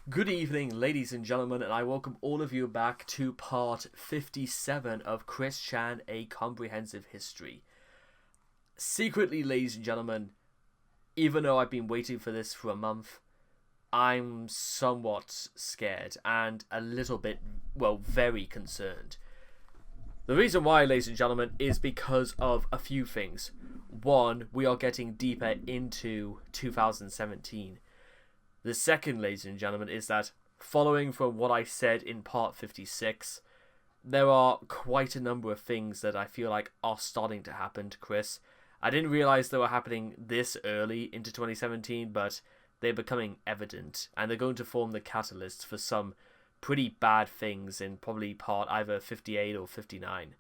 Good evening, ladies and gentlemen, and I welcome all of you back to part 57 of Chris Chan, A Comprehensive History. Secretly, ladies and gentlemen, even though I've been waiting for this for a month, I'm somewhat scared and a little bit, well, very concerned. The reason why, ladies and gentlemen, is because of a few things. One, we are getting deeper into 2017. The second, ladies and gentlemen, is that following from what I said in part 56, there are quite a number of things that I feel like are starting to happen to Chris. I didn't realize they were happening this early into 2017, but they're becoming evident, and they're going to form the catalyst for some pretty bad things in probably part either 58 or 59.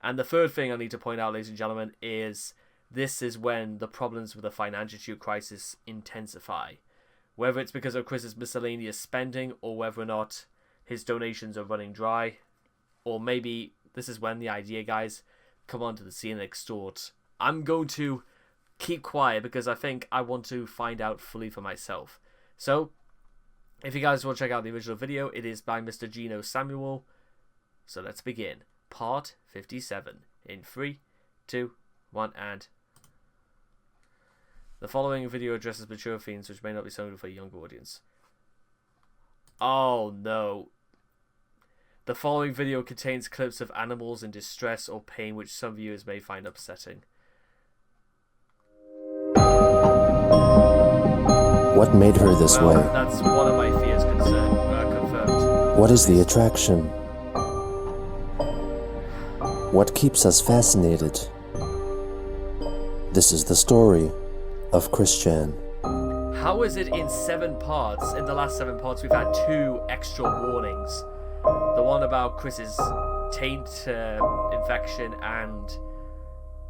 And the third thing I need to point out, ladies and gentlemen, is this is when the problems with the financial crisis intensify. Whether it's because of Chris's miscellaneous spending, or whether or not his donations are running dry, or maybe this is when the idea guys come onto the scene and extort. I'm going to keep quiet because I think I want to find out fully for myself. So, if you guys want to check out the original video, it is by Mr. Gino Samuel. So let's begin. Part 57 in 3, 2, 1, and... The following video addresses mature themes which may not be suitable for a younger audience. Oh no. The following video contains clips of animals in distress or pain which some viewers may find upsetting. What made her this way? That's one of my fears confirmed. What is the attraction? What keeps us fascinated? This is the story of Chris Chan. How is it in 7 parts? In the last 7 parts, we've had 2 extra warnings. The one about Chris's taint infection, and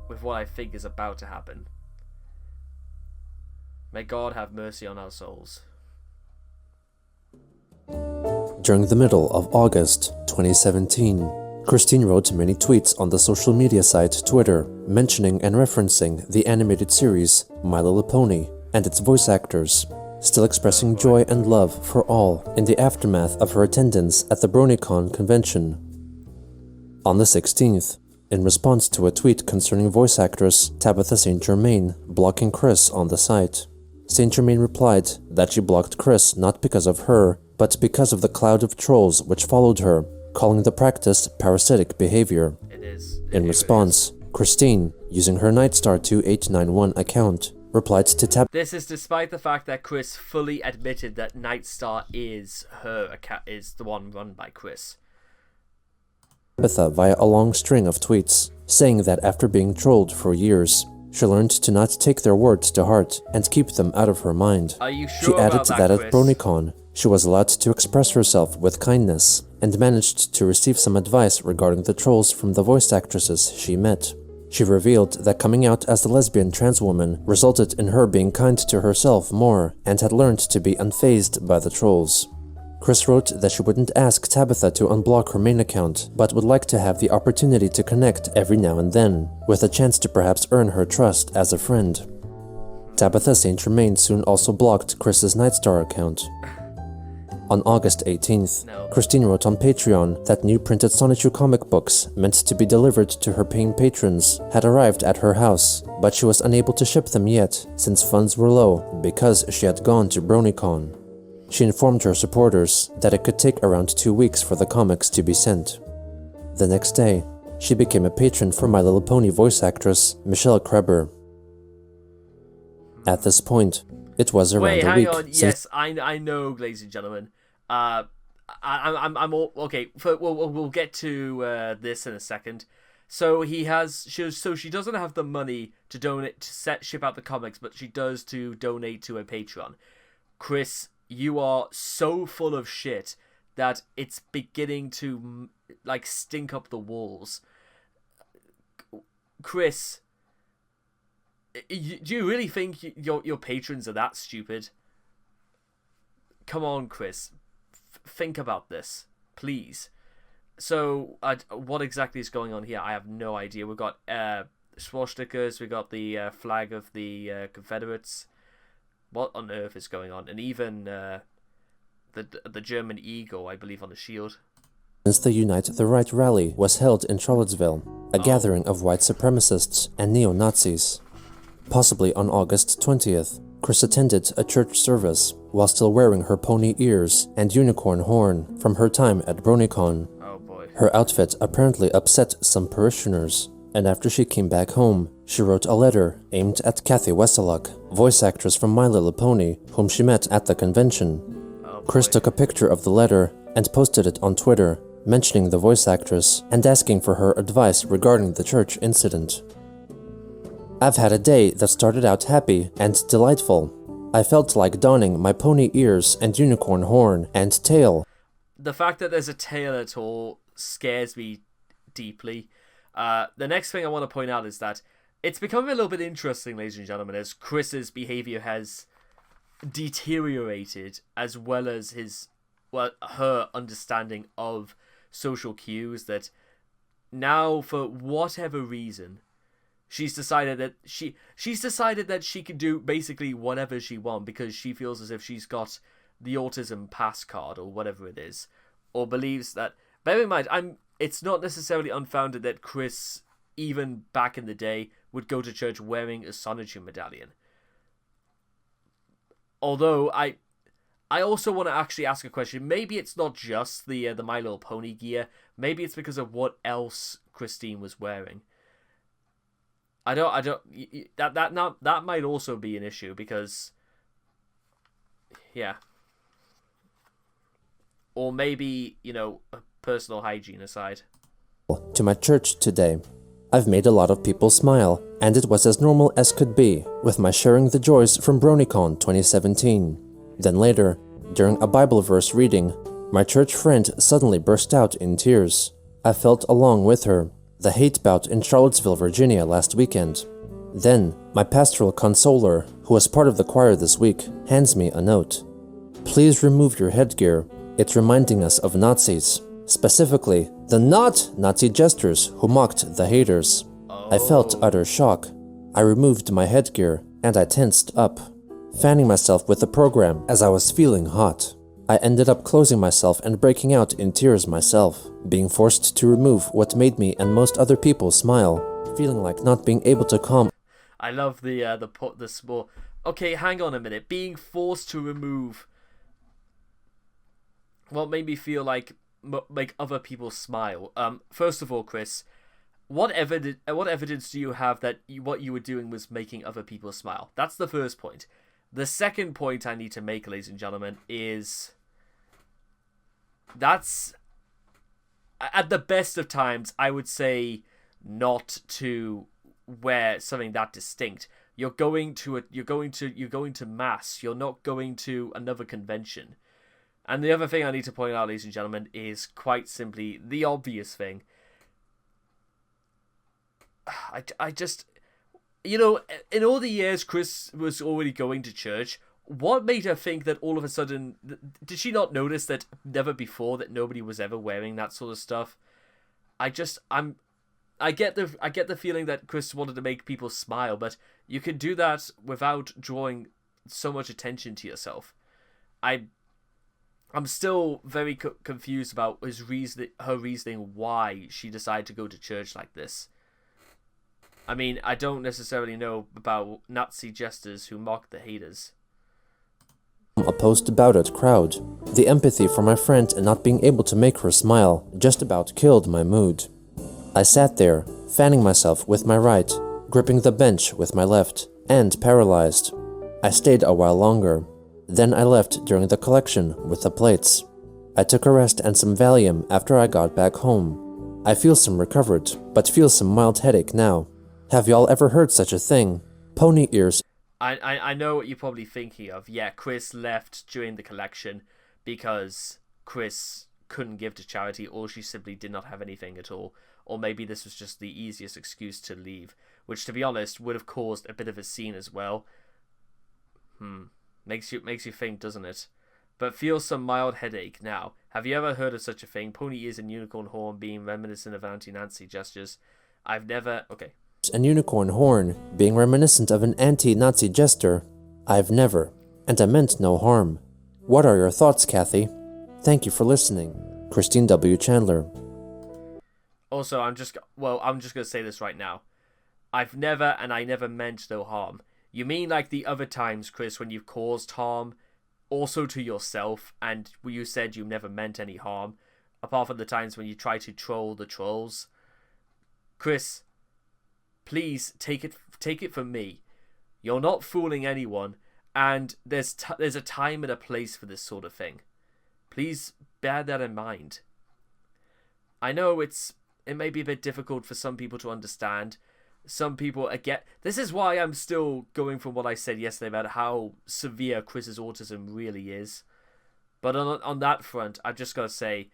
with what I think is about to happen. May God have mercy on our souls. During the middle of August 2017, Christine wrote many tweets on the social media site Twitter, mentioning and referencing the animated series My Little Pony and its voice actors, still expressing joy and love for all in the aftermath of her attendance at the BronyCon convention. On the 16th, in response to a tweet concerning voice actress Tabitha St. Germain blocking Chris on the site, St. Germain replied that she blocked Chris not because of her, but because of the cloud of trolls which followed her, calling the practice parasitic behavior. In response, Christine, using her Nightstar2891 account, replied to This is despite the fact that Chris fully admitted that Nightstar is the one run by Chris. Tabitha via a long string of tweets, saying that after being trolled for years, she learned to not take their words to heart and keep them out of her mind. Are you sure She added about that Chris? at BronyCon, she was allowed to express herself with kindness and managed to receive some advice regarding the trolls from the voice actresses she met. She revealed that coming out as the lesbian trans woman resulted in her being kind to herself more and had learned to be unfazed by the trolls. Chris wrote that she wouldn't ask Tabitha to unblock her main account, but would like to have the opportunity to connect every now and then, with a chance to perhaps earn her trust as a friend. Tabitha St. Germain soon also blocked Chris's Nightstar account. On August 18th, Christine wrote on Patreon that new printed Sonichu comic books meant to be delivered to her paying patrons had arrived at her house, but she was unable to ship them yet since funds were low because she had gone to BronyCon. She informed her supporters that it could take around 2 weeks for the comics to be sent. The next day, she became a patron for My Little Pony voice actress Michelle Kreber. At this point, it was around a week since... Yes, I know, ladies and gentlemen. I'm all okay. We'll get to this in a second. So she doesn't have the money to donate to ship out the comics, but she does to donate to a Patreon. Chris, you are so full of shit that it's beginning to like stink up the walls. Chris, do you really think your patrons are that stupid? Come on, Chris. Think about this, please. So, what exactly is going on here? I have no idea. We've got swastikas, we got the flag of the Confederates. What on earth is going on? And even the German eagle, I believe, on the shield. Since the Unite the Right rally was held in Charlottesville, a gathering of white supremacists and neo-Nazis. Possibly on August 20th, Chris attended a church service while still wearing her pony ears and unicorn horn from her time at BronyCon. Oh boy. Her outfit apparently upset some parishioners, and after she came back home, she wrote a letter aimed at Kathy Weseluck, voice actress from My Little Pony, whom she met at the convention. Oh, Chris took a picture of the letter and posted it on Twitter, mentioning the voice actress and asking for her advice regarding the church incident. I've had a day that started out happy and delightful. I felt like donning my pony ears and unicorn horn and tail. The fact that there's a tail at all scares me deeply. The next thing I want to point out is that it's becoming a little bit interesting, ladies and gentlemen, as Chris's behavior has deteriorated, as well as her understanding of social cues, that now, for whatever reason, she's decided that she can do basically whatever she wants because she feels as if she's got the autism pass card or whatever it is, or believes that. Bear in mind, it's not necessarily unfounded that Chris, even back in the day, would go to church wearing a Sonichu medallion. Although I also want to actually ask a question. Maybe it's not just the My Little Pony gear. Maybe it's because of what else Christine was wearing. That might also be an issue because, yeah. Or maybe, personal hygiene aside. To my church today. I've made a lot of people smile, and it was as normal as could be, with my sharing the joys from BronyCon 2017. Then later, during a Bible verse reading, my church friend suddenly burst out in tears. I felt along with her. The hate bout in Charlottesville, Virginia last weekend. Then, my pastoral consoler, who was part of the choir this week, hands me a note. Please remove your headgear. It's reminding us of Nazis. Specifically, the not Nazi jesters who mocked the haters. I felt utter shock. I removed my headgear and I tensed up, fanning myself with the program as I was feeling hot. I ended up closing myself and breaking out in tears myself, being forced to remove what made me and most other people smile, feeling like not being able to calm. I love the small. Okay, hang on a minute. Being forced to remove what made me feel like other people smile. First of all, Chris, what evidence do you have that what you were doing was making other people smile? That's the first point. The second point I need to make, ladies and gentlemen, is that's, at the best of times, I would say not to wear something that distinct. You're going to mass. You're not going to another convention. And the other thing I need to point out, ladies and gentlemen, is quite simply the obvious thing. I just, in all the years Chris was already going to church, what made her think that all of a sudden, did she not notice that never before that nobody was ever wearing that sort of stuff? I get the feeling that Chris wanted to make people smile, but you can do that without drawing so much attention to yourself. I'm still very confused about her reasoning why she decided to go to church like this. I mean, I don't necessarily know about Nazi jesters who mock the haters. A post-about-it crowd. The empathy for my friend and not being able to make her smile just about killed my mood. I sat there, fanning myself with my right, gripping the bench with my left, and paralyzed. I stayed a while longer. Then I left during the collection with the plates. I took a rest and some Valium after I got back home. I feel some recovered, but feel some mild headache now. Have y'all ever heard such a thing? Pony ears. I know what you're probably thinking of. Yeah, Chris left during the collection because Chris couldn't give to charity, or she simply did not have anything at all. Or maybe this was just the easiest excuse to leave, which, to be honest, would have caused a bit of a scene as well. Makes you think, doesn't it? But feel some mild headache now. Have you ever heard of such a thing? Pony ears and unicorn horn being reminiscent of anti-Nazi gestures. I've never... Okay. And unicorn horn being reminiscent of an anti-Nazi jester. I've never, and I meant no harm. What are your thoughts, Kathy? Thank you for listening. Christine W. Chandler. Also, I'm just going to say this right now. I've never, and I never meant no harm. You mean like the other times, Chris, when you've caused harm, also to yourself, and you said you never meant any harm, apart from the times when you try to troll the trolls? Chris, please take it from me. You're not fooling anyone, and there's a time and a place for this sort of thing. Please bear that in mind. I know it may be a bit difficult for some people to understand. Some people, again, this is why I'm still going from what I said yesterday about how severe Chris's autism really is. But on that front, I've just got to say,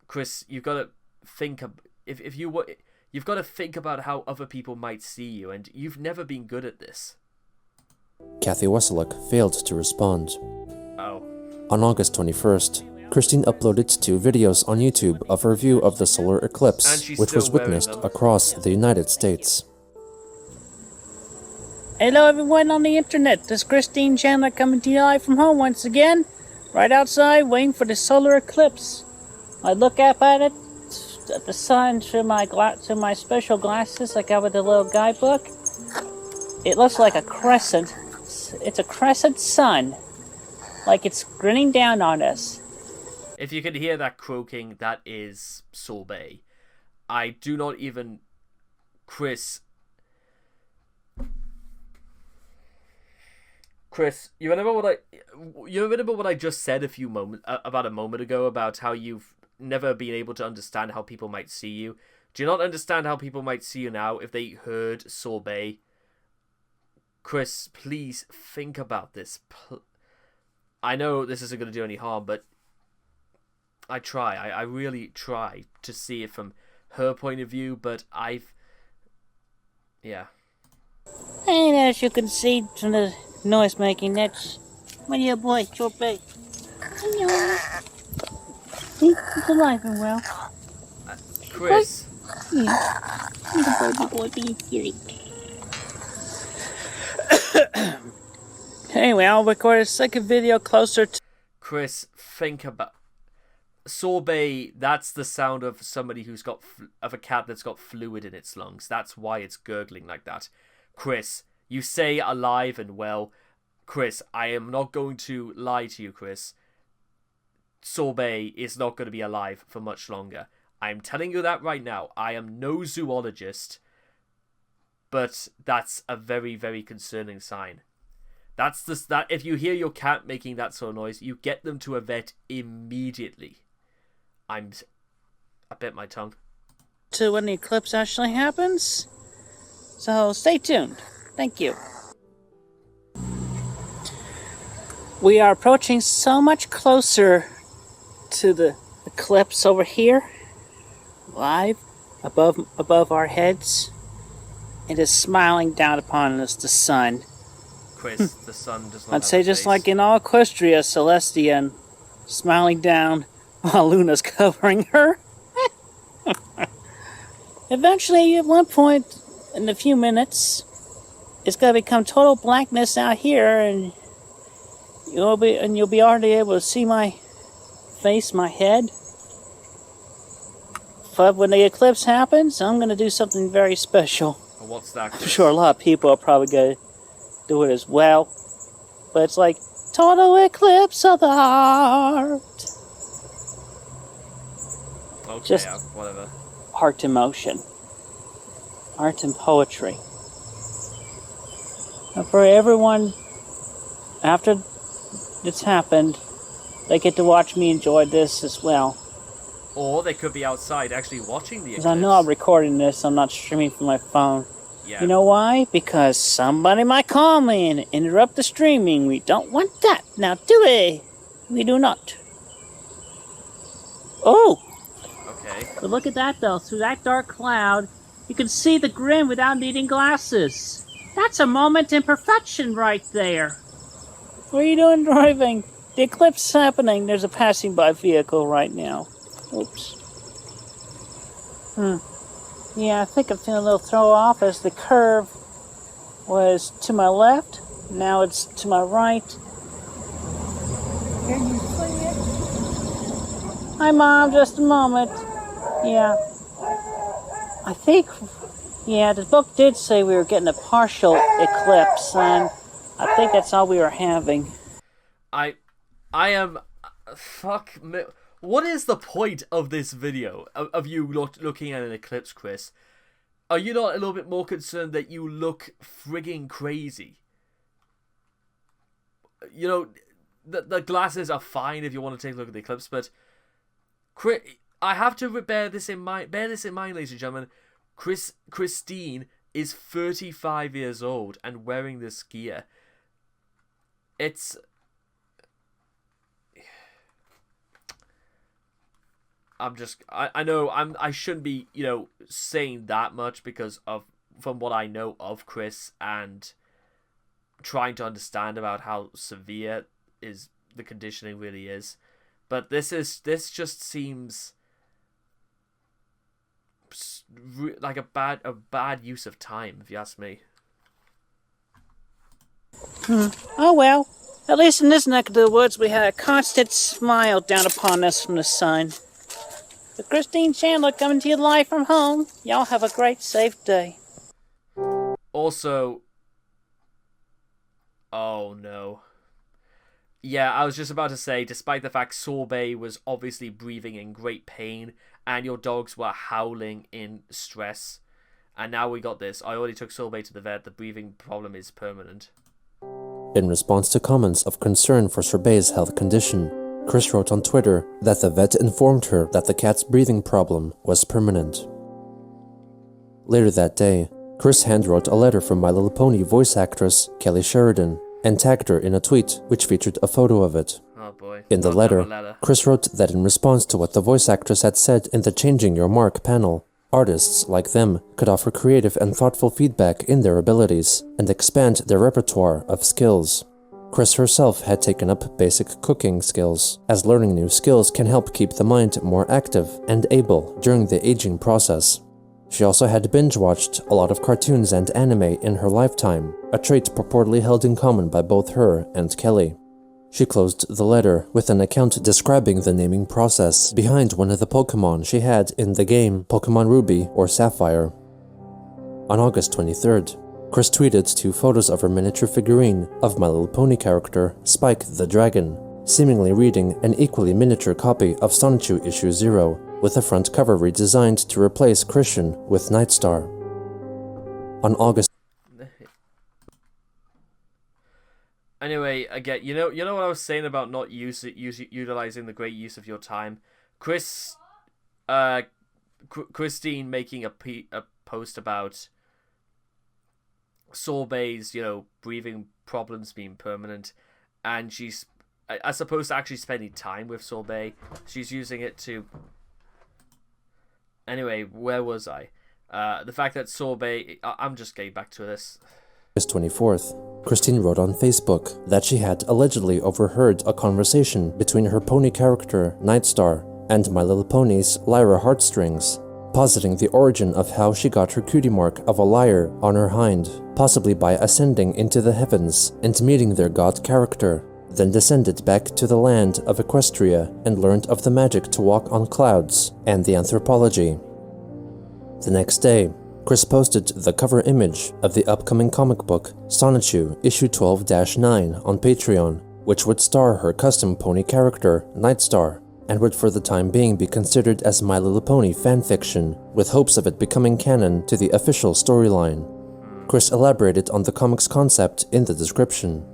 Chris, you've got to think you've got to think about how other people might see you, and you've never been good at this. Kathy Weseluk failed to respond. Oh. On August 21st, Christine uploaded 2 videos on YouTube of her view of the solar eclipse, which was witnessed across the United States. Hello everyone on the internet, this is Christine Chandler coming to you live from home once again, right outside waiting for the solar eclipse. I look up at it, at the sun through my special glasses I got with the little guidebook. It looks like a crescent. It's a crescent sun, like it's grinning down on us. If you can hear that croaking, that is Sorbet. I do not even... Chris, you remember what I just said about a moment ago about how you've never been able to understand how people might see you? Do you not understand how people might see you now if they heard Sorbet? Chris, please think about this. I know this isn't going to do any harm, but I really try to see it from her point of view, but yeah. And as you can see from the noise making, that's my dear boy, Sorbet. Hello. He's alive and well. Chris. Yeah. He's a baby boy being silly. Anyway, I'll record a second video closer to... Chris, think about... Sorbet, that's the sound of somebody who's got... of a cat that's got fluid in its lungs. That's why it's gurgling like that. Chris, you say alive and well. Chris, I am not going to lie to you, Chris. Sorbet is not going to be alive for much longer. I am telling you that right now. I am no zoologist, but that's a very, very concerning sign. That if you hear your cat making that sort of noise, you get them to a vet immediately. I bit my tongue. To when the eclipse actually happens. So stay tuned. Thank you. We are approaching so much closer to the eclipse over here, live above our heads. It is smiling down upon us, the sun. Chris, the sun does not I'd say just face. like in all Equestria, Celestia smiling down while Luna's covering her. Eventually, at one point, in a few minutes, it's going to become total blackness out here, and you'll be already able to see my face, my head. But when the eclipse happens, I'm going to do something very special. What's that, Chris? I'm sure a lot of people are probably going to do it as well. But it's like total eclipse of the heart. Okay, Just whatever. art in motion. Art and poetry. And for everyone, after it's happened, they get to watch me enjoy this as well. Or they could be outside actually watching the eclipse. Because I know I'm recording this, I'm not streaming from my phone. Yeah. You know why? Because somebody might call me and interrupt the streaming. We don't want that. Now do we? We do not. Oh! Okay. But look at that though. Through that dark cloud, you can see the grin without needing glasses. That's a moment in perfection right there. What are you doing driving? The eclipse is happening. There's a passing by vehicle right now. Oops. Yeah, I think I'm feeling a little throw off as the curve was to my left. Now it's to my right. Can you see it? Hi, Mom. Just a moment. Yeah. I think, yeah, the book did say we were getting a partial eclipse, and I think that's all we were having. I am... Fuck me. What is the point of this video? Of you looking at an eclipse, Chris? Are you not a little bit more concerned that you look frigging crazy? You know, the glasses are fine if you want to take a look at the eclipse, but I have to bear this in mind, ladies and gentlemen. Christine is 35 years old and wearing this gear. It's... I know I shouldn't be, you know, saying that much because of from what I know of Chris and trying to understand about how severe is the conditioning really is. But this just seems like a bad use of time, if you ask me. Oh well. At least in this neck of the woods we had a constant smile down upon us from the sun. With Christine Chandler coming to you live from home, y'all have a great, safe day. Also... Oh no. Yeah, I was just about to say, despite the fact Sorbet was obviously breathing in great pain and your dogs were howling in stress, and now we got this. I already took Sorbet to the vet. The breathing problem is permanent. In response to comments of concern for Sorbet's health condition, Chris wrote on Twitter that the vet informed her that the cat's breathing problem was permanent. Later that day, Chris handwrote a letter from My Little Pony voice actress Kelly Sheridan and tagged her in a tweet which featured a photo of it. Oh boy. In the letter, Chris wrote that in response to what the voice actress had said in the Changing Your Mark panel, artists like them could offer creative and thoughtful feedback in their abilities and expand their repertoire of skills. Chris herself had taken up basic cooking skills, as learning new skills can help keep the mind more active and able during the aging process. She also had binge-watched a lot of cartoons and anime in her lifetime, a trait purportedly held in common by both her and Kelly. She closed the letter with an account describing the naming process behind one of the Pokemon she had in the game Pokemon Ruby or Sapphire. On August 23rd, Chris tweeted 2 photos of her miniature figurine of My Little Pony character Spike the Dragon, seemingly reading an equally miniature copy of Sonichu Issue 0, with the front cover redesigned to replace Christian with Nightstar. On August... Anyway, again, you know what I was saying about not utilizing the great use of your time? Christine making a post about Sorbet's, you know, breathing problems being permanent, and she's, I suppose, actually spending time with Sorbet. She's using it to... Anyway, where was I? The fact that Sorbet... I'm just getting back to this. August 24th, Christine wrote on Facebook that she had allegedly overheard a conversation between her pony character, Nightstar, and My Little Pony's Lyra Heartstrings, positing the origin of how she got her cutie mark of a lyre on her hind, possibly by ascending into the heavens and meeting their god character, then descended back to the land of Equestria and learned of the magic to walk on clouds and the anthropology. The next day, Chris posted the cover image of the upcoming comic book Sonichu Issue 12-9 on Patreon, which would star her custom pony character, Nightstar, and would for the time being be considered as My Little Pony fanfiction, with hopes of it becoming canon to the official storyline. Chris elaborated on the comic's concept in the description.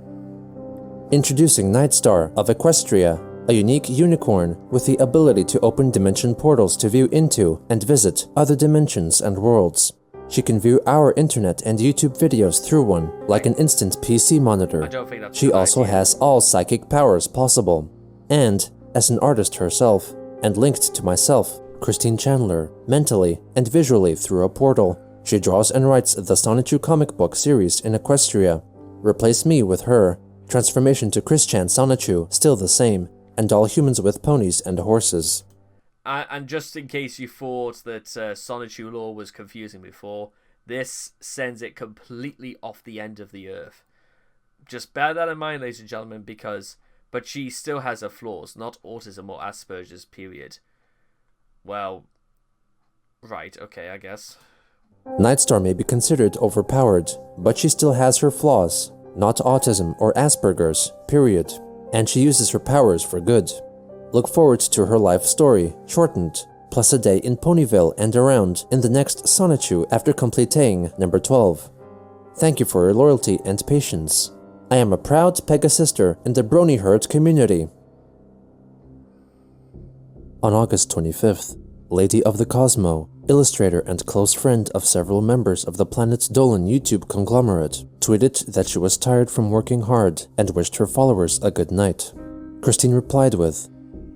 Introducing Nightstar of Equestria, a unique unicorn with the ability to open dimension portals to view into and visit other dimensions and worlds. She can view our internet and YouTube videos through one, like an instant PC monitor. I don't think that's She also has all psychic powers possible. And, as an artist herself, and linked to myself, Christine Chandler, mentally and visually through a portal, she draws and writes the Sonichu comic book series in Equestria. Replace me with her. Transformation to Chris-chan Sonichu still the same, and all humans with ponies and horses. And just in case you thought that Sonichu lore was confusing before, this sends it completely off the end of the earth. Just bear that in mind, ladies and gentlemen, because but she still has her flaws, not autism or Asperger's, period. Well, right, okay, I guess. Nightstar may be considered overpowered, but she still has her flaws, not autism or Asperger's, period. And she uses her powers for good. Look forward to her life story, shortened, plus a day in Ponyville and around in the next Sonichu after completing number 12. Thank you for your loyalty and patience. I am a proud Pegasister in the Brony Herd community. On August 25th, Lady of the Cosmo, illustrator and close friend of several members of the Planet Dolan YouTube conglomerate, tweeted that she was tired from working hard and wished her followers a good night. Christine replied with,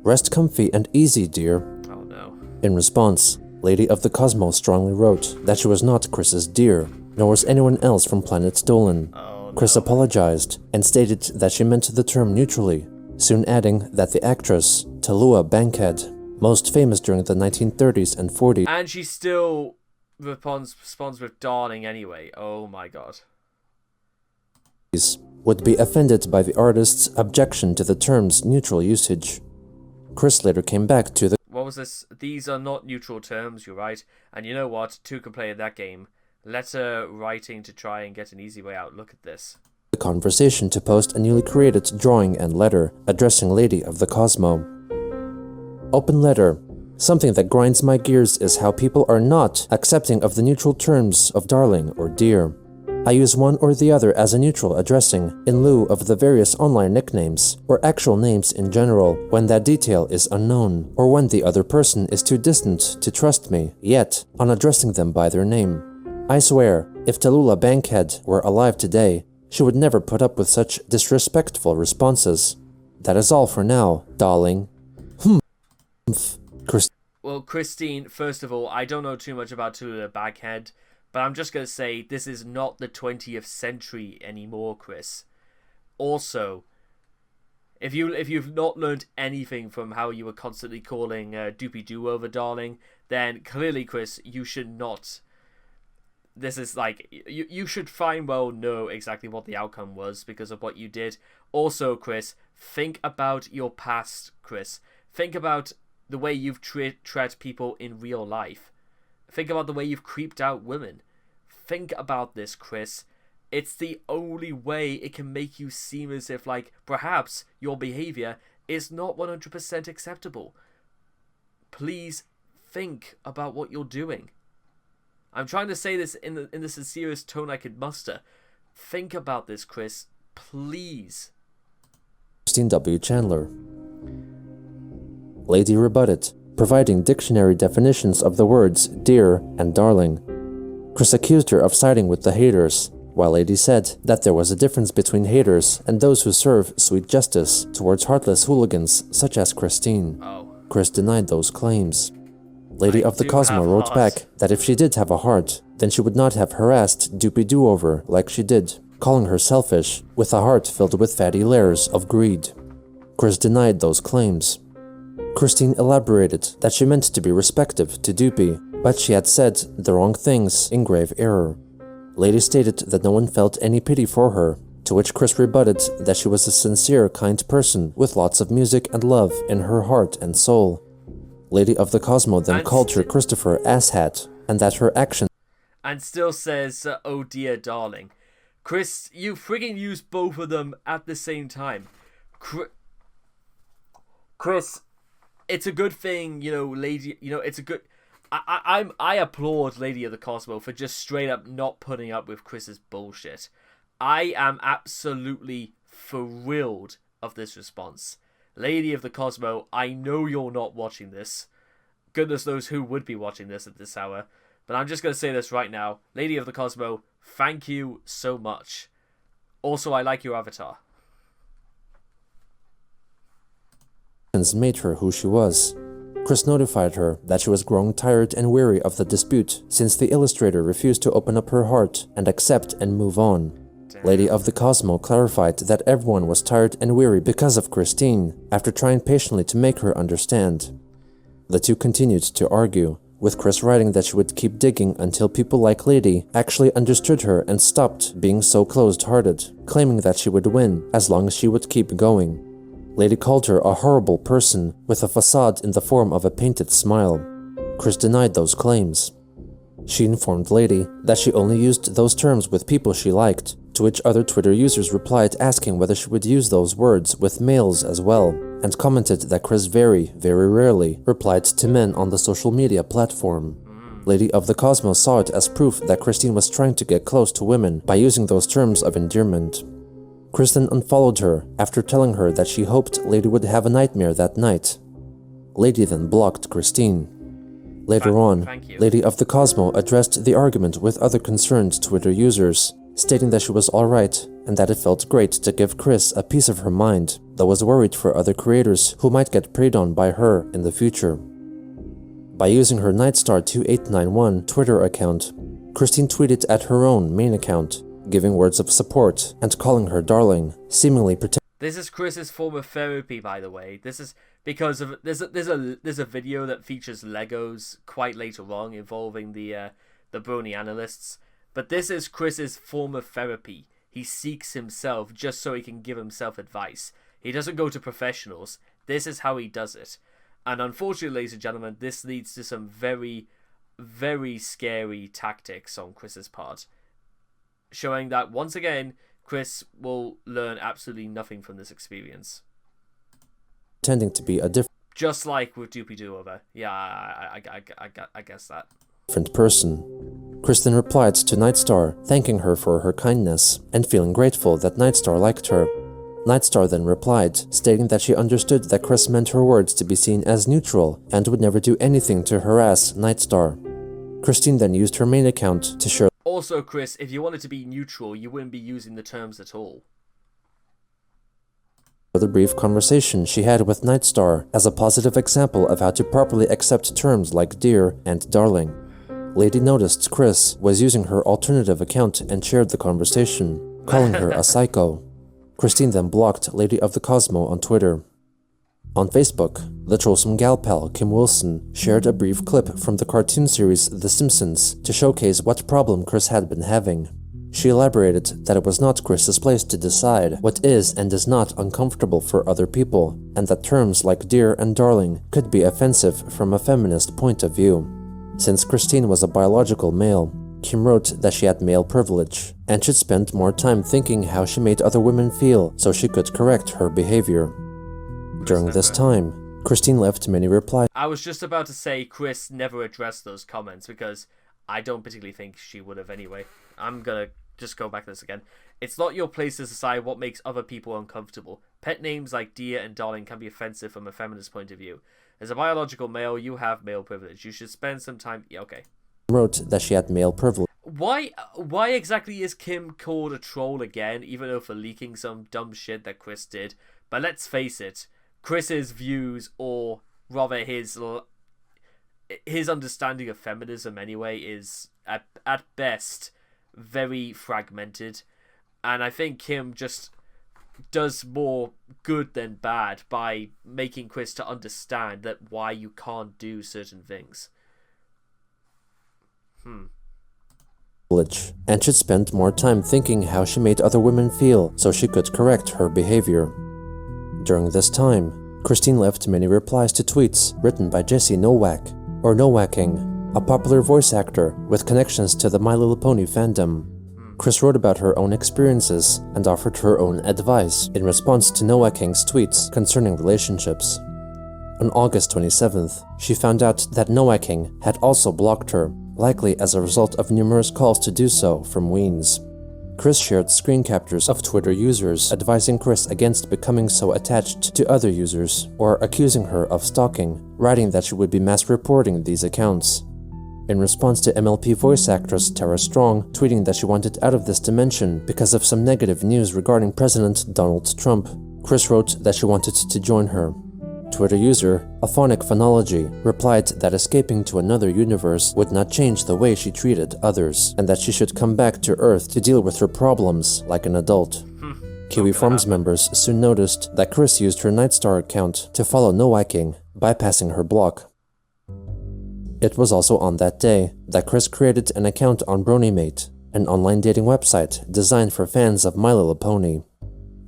"Rest comfy and easy, dear." Oh no. In response, Lady of the Cosmo strongly wrote that she was not Chris's dear, nor was anyone else from Planet Dolan. Oh, no. Chris apologized and stated that she meant the term neutrally, soon adding that the actress, Tallulah Bankhead, most famous during the 1930s and 40s, and she still responds with darling anyway. Oh my god. would be offended by the artist's objection to the term's neutral usage. Chris later came back to the What was this? These are not neutral terms, you're right. And you know what? Two can play at that game. Letter writing to try and get an easy way out. Look at this. conversation to post a newly created drawing and letter addressing Lady of the Cosmo. Open letter. Something that grinds my gears is how people are not accepting of the neutral terms of darling or dear. I use one or the other as a neutral addressing in lieu of the various online nicknames or actual names in general when that detail is unknown or when the other person is too distant to trust me yet on addressing them by their name. I swear, if Tallulah Bankhead were alive today, she would never put up with such disrespectful responses. That is all for now, darling. Well, Christine, first of all, I don't know too much about Tallulah Bankhead, but I'm just going to say this is not the 20th century anymore, Chris. Also, if you've not learned anything from how you were constantly calling Doopy Doo over darling, then clearly, Chris, you should not. This is like, you should fine well know exactly what the outcome was because of what you did. Also, Chris, think about your past, Chris. Think about the way you've treated people in real life. Think about the way you've creeped out women. Think about this, Chris. It's the only way it can make you seem as if, like, perhaps your behavior is not 100% acceptable. Please think about what you're doing. I'm trying to say this in the sincerest tone I could muster. Think about this, Chris. Please. Christine W. Chandler. Lady rebutted, providing dictionary definitions of the words dear and darling. Chris accused her of siding with the haters, while Lady said that there was a difference between haters and those who serve sweet justice towards heartless hooligans such as Christine. Oh. Chris denied those claims. Lady of the Cosmo wrote back that if she did have a heart, then she would not have harassed Doopy Doo over like she did, calling her selfish, with a heart filled with fatty layers of greed. Chris denied those claims. Christine elaborated that she meant to be respectful to Doopy, but she had said the wrong things in grave error. Lady stated that no one felt any pity for her, to which Chris rebutted that she was a sincere, kind person with lots of music and love in her heart and soul. Lady of the Cosmo then called her Christopher Asshat, and that her actions and still says, oh dear darling. Chris, you friggin' used both of them at the same time. Chris, it's a good thing, Lady, it's a good... I applaud Lady of the Cosmo for just straight up not putting up with Chris's bullshit. I am absolutely thrilled of this response. Lady of the Cosmo, I know you're not watching this. Goodness knows who would be watching this at this hour. But I'm just going to say this right now. Lady of the Cosmo, thank you so much. Also, I like your avatar. made her who she was. Chris notified her that she was growing tired and weary of the dispute since the illustrator refused to open up her heart and accept and move on. Lady of the Cosmo clarified that everyone was tired and weary because of Christine, after trying patiently to make her understand. The two continued to argue, with Chris writing that she would keep digging until people like Lady actually understood her and stopped being so closed-hearted, claiming that she would win as long as she would keep going. Lady called her a horrible person with a facade in the form of a painted smile. Chris denied those claims. She informed Lady that she only used those terms with people she liked, to which other Twitter users replied asking whether she would use those words with males as well, and commented that Chris very, very rarely replied to men on the social media platform. Lady of the Cosmos saw it as proof that Christine was trying to get close to women by using those terms of endearment. Chris then unfollowed her after telling her that she hoped Lady would have a nightmare that night. Lady then blocked Christine. Later on, Lady of the Cosmo addressed the argument with other concerned Twitter users, stating that she was alright and that it felt great to give Chris a piece of her mind, though was worried for other creators who might get preyed on by her in the future. By using her Nightstar2891 Twitter account, Christine tweeted at her own main account, giving words of support and calling her darling, seemingly pretending. This is Chris's form of therapy, by the way. This is because of there's a video that features Legos quite later on involving the Brony analysts. But this is Chris's form of therapy. He seeks himself just so he can give himself advice. He doesn't go to professionals. This is how he does it. And unfortunately, ladies and gentlemen, this leads to some very, very scary tactics on Chris's part, showing that once again, Chris will learn absolutely nothing from this experience. Pretending to be a just like with Doopy Doo-Over. Yeah, I guess that. Different person. Kristen replied to Nightstar, thanking her for her kindness and feeling grateful that Nightstar liked her. Nightstar then replied, stating that she understood that Chris meant her words to be seen as neutral and would never do anything to harass Nightstar. Christine then used her main account to share. Also, Chris, if you wanted to be neutral, you wouldn't be using the terms at all. The brief conversation she had with Nightstar as a positive example of how to properly accept terms like dear and darling. Lady noticed Chris was using her alternative account and shared the conversation, calling her a psycho. Christine then blocked Lady of the Cosmo on Twitter. On Facebook, the Trollsome gal pal Kim Wilson shared a brief clip from the cartoon series The Simpsons to showcase what problem Chris had been having. She elaborated that it was not Chris's place to decide what is and is not uncomfortable for other people, and that terms like dear and darling could be offensive from a feminist point of view. Since Christine was a biological male, Kim wrote that she had male privilege, and should spend more time thinking how she made other women feel so she could correct her behavior. During this time, Christine left many replies. I was just about to say Chris never addressed those comments because I don't particularly think she would have anyway. I'm gonna just go back to this again. It's not your place to decide what makes other people uncomfortable. Pet names like dear and darling can be offensive from a feminist point of view. As a biological male, you have male privilege. You should spend some time... Yeah, okay. Wrote that she had male privilege. Why exactly is Kim called a troll again, even though for leaking some dumb shit that Chris did? But let's face it, Chris's views, or rather his understanding of feminism anyway, is at best very fragmented, and I think Kim just does more good than bad by making Chris to understand that why you can't do certain things. And should spend more time thinking how she made other women feel so she could correct her behavior. During this time, Christine left many replies to tweets written by Jesse Nowak, or Nowacking, a popular voice actor with connections to the My Little Pony fandom. Chris wrote about her own experiences and offered her own advice in response to Nowacking's tweets concerning relationships. On August 27th, she found out that Nowacking had also blocked her, likely as a result of numerous calls to do so from Weens. Chris shared screen captures of Twitter users advising Chris against becoming so attached to other users or accusing her of stalking, writing that she would be mass reporting these accounts. In response to MLP voice actress Tara Strong tweeting that she wanted out of this dimension because of some negative news regarding President Donald Trump, Chris wrote that she wanted to join her. Twitter user Aphonic Phonology replied that escaping to another universe would not change the way she treated others, and that she should come back to Earth to deal with her problems like an adult. Kiwi Farms members soon noticed that Chris used her Nightstar account to follow Nowacking, bypassing her block. It was also on that day that Chris created an account on BronyMate, an online dating website designed for fans of My Little Pony.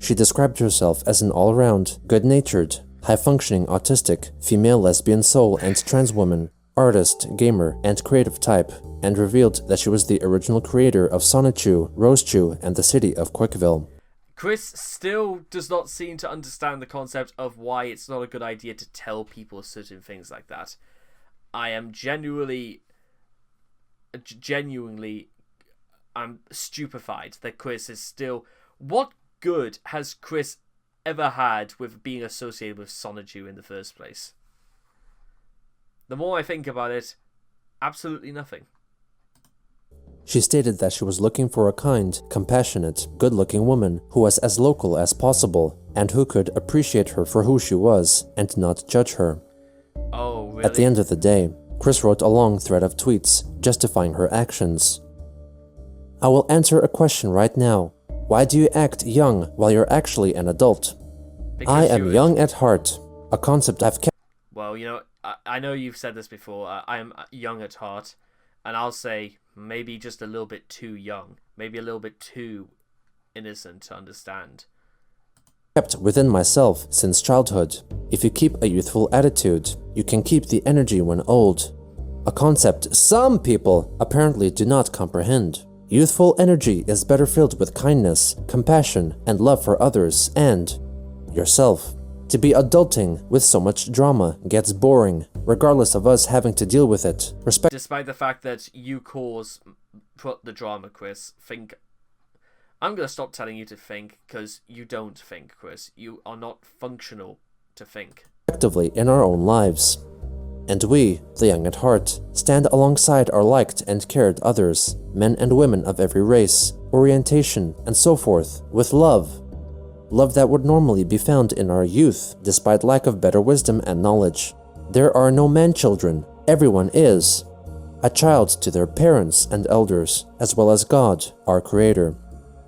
She described herself as an all-around, good-natured, high-functioning autistic, female lesbian soul and trans woman, artist, gamer, and creative type, and revealed that she was the original creator of Sonichu, Rosechu, and the city of Quickville. Chris still does not seem to understand the concept of why it's not a good idea to tell people certain things like that. I am genuinely, I'm stupefied that Chris is still... What good has Chris ever had with being associated with Sonichu in the first place? The more I think about it, absolutely nothing. She stated that she was looking for a kind, compassionate, good-looking woman who was as local as possible and who could appreciate her for who she was and not judge her. Oh, really? At the end of the day, Chris wrote a long thread of tweets justifying her actions. I will answer a question right now. Why do you act young while you're actually an adult? Because I am young at heart, a concept I've kept... Well, you know, I know you've said this before. I am young at heart, and I'll say maybe just a little bit too young, maybe a little bit too innocent to understand. Kept within myself since childhood. If you keep a youthful attitude, you can keep the energy when old. A concept some people apparently do not comprehend. Youthful energy is better filled with kindness, compassion, and love for others and yourself. To be adulting with so much drama gets boring, regardless of us having to deal with it. Despite the fact that you put the drama, Chris, think... I'm going to stop telling you to think, because you don't think, Chris. You are not functional to think. Respectively in our own lives. And we, the young at heart, stand alongside our liked and cared others, men and women of every race, orientation, and so forth, with love. Love that would normally be found in our youth, despite lack of better wisdom and knowledge. There are no man-children. Everyone is a child to their parents and elders, as well as God, our Creator.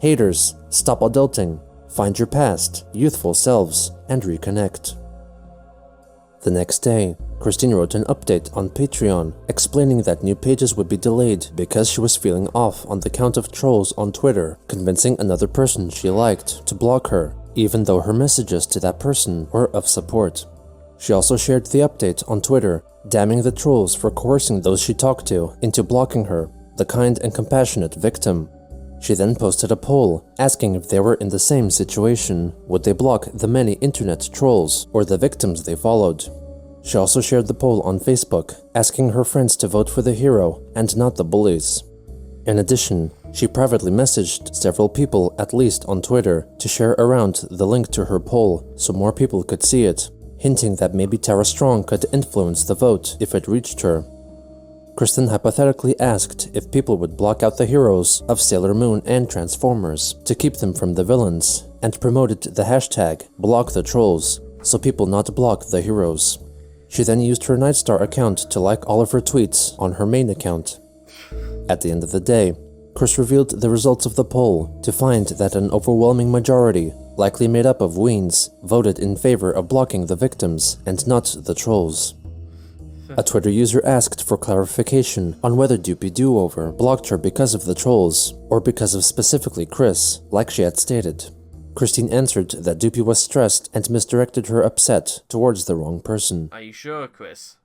Haters, stop adulting, find your past, youthful selves, and reconnect. The next day, Christine wrote an update on Patreon explaining that new pages would be delayed because she was feeling off on the count of trolls on Twitter, convincing another person she liked to block her, even though her messages to that person were of support. She also shared the update on Twitter, damning the trolls for coercing those she talked to into blocking her, the kind and compassionate victim. She then posted a poll asking if they were in the same situation, would they block the many internet trolls or the victims they followed. She also shared the poll on Facebook, asking her friends to vote for the hero and not the bullies. In addition, she privately messaged several people, at least on Twitter, to share around the link to her poll so more people could see it, hinting that maybe Tara Strong could influence the vote if it reached her. Kristen hypothetically asked if people would block out the heroes of Sailor Moon and Transformers to keep them from the villains, and promoted the hashtag #BlockTheTrolls so people not block the heroes. She then used her Nightstar account to like all of her tweets on her main account. At the end of the day, Chris revealed the results of the poll to find that an overwhelming majority, likely made up of weens, voted in favor of blocking the victims and not the trolls. A Twitter user asked for clarification on whether Doopy Do-Over blocked her because of the trolls, or because of specifically Chris, like she had stated. Christine answered that Doopy was stressed and misdirected her upset towards the wrong person. Are you sure, Chris?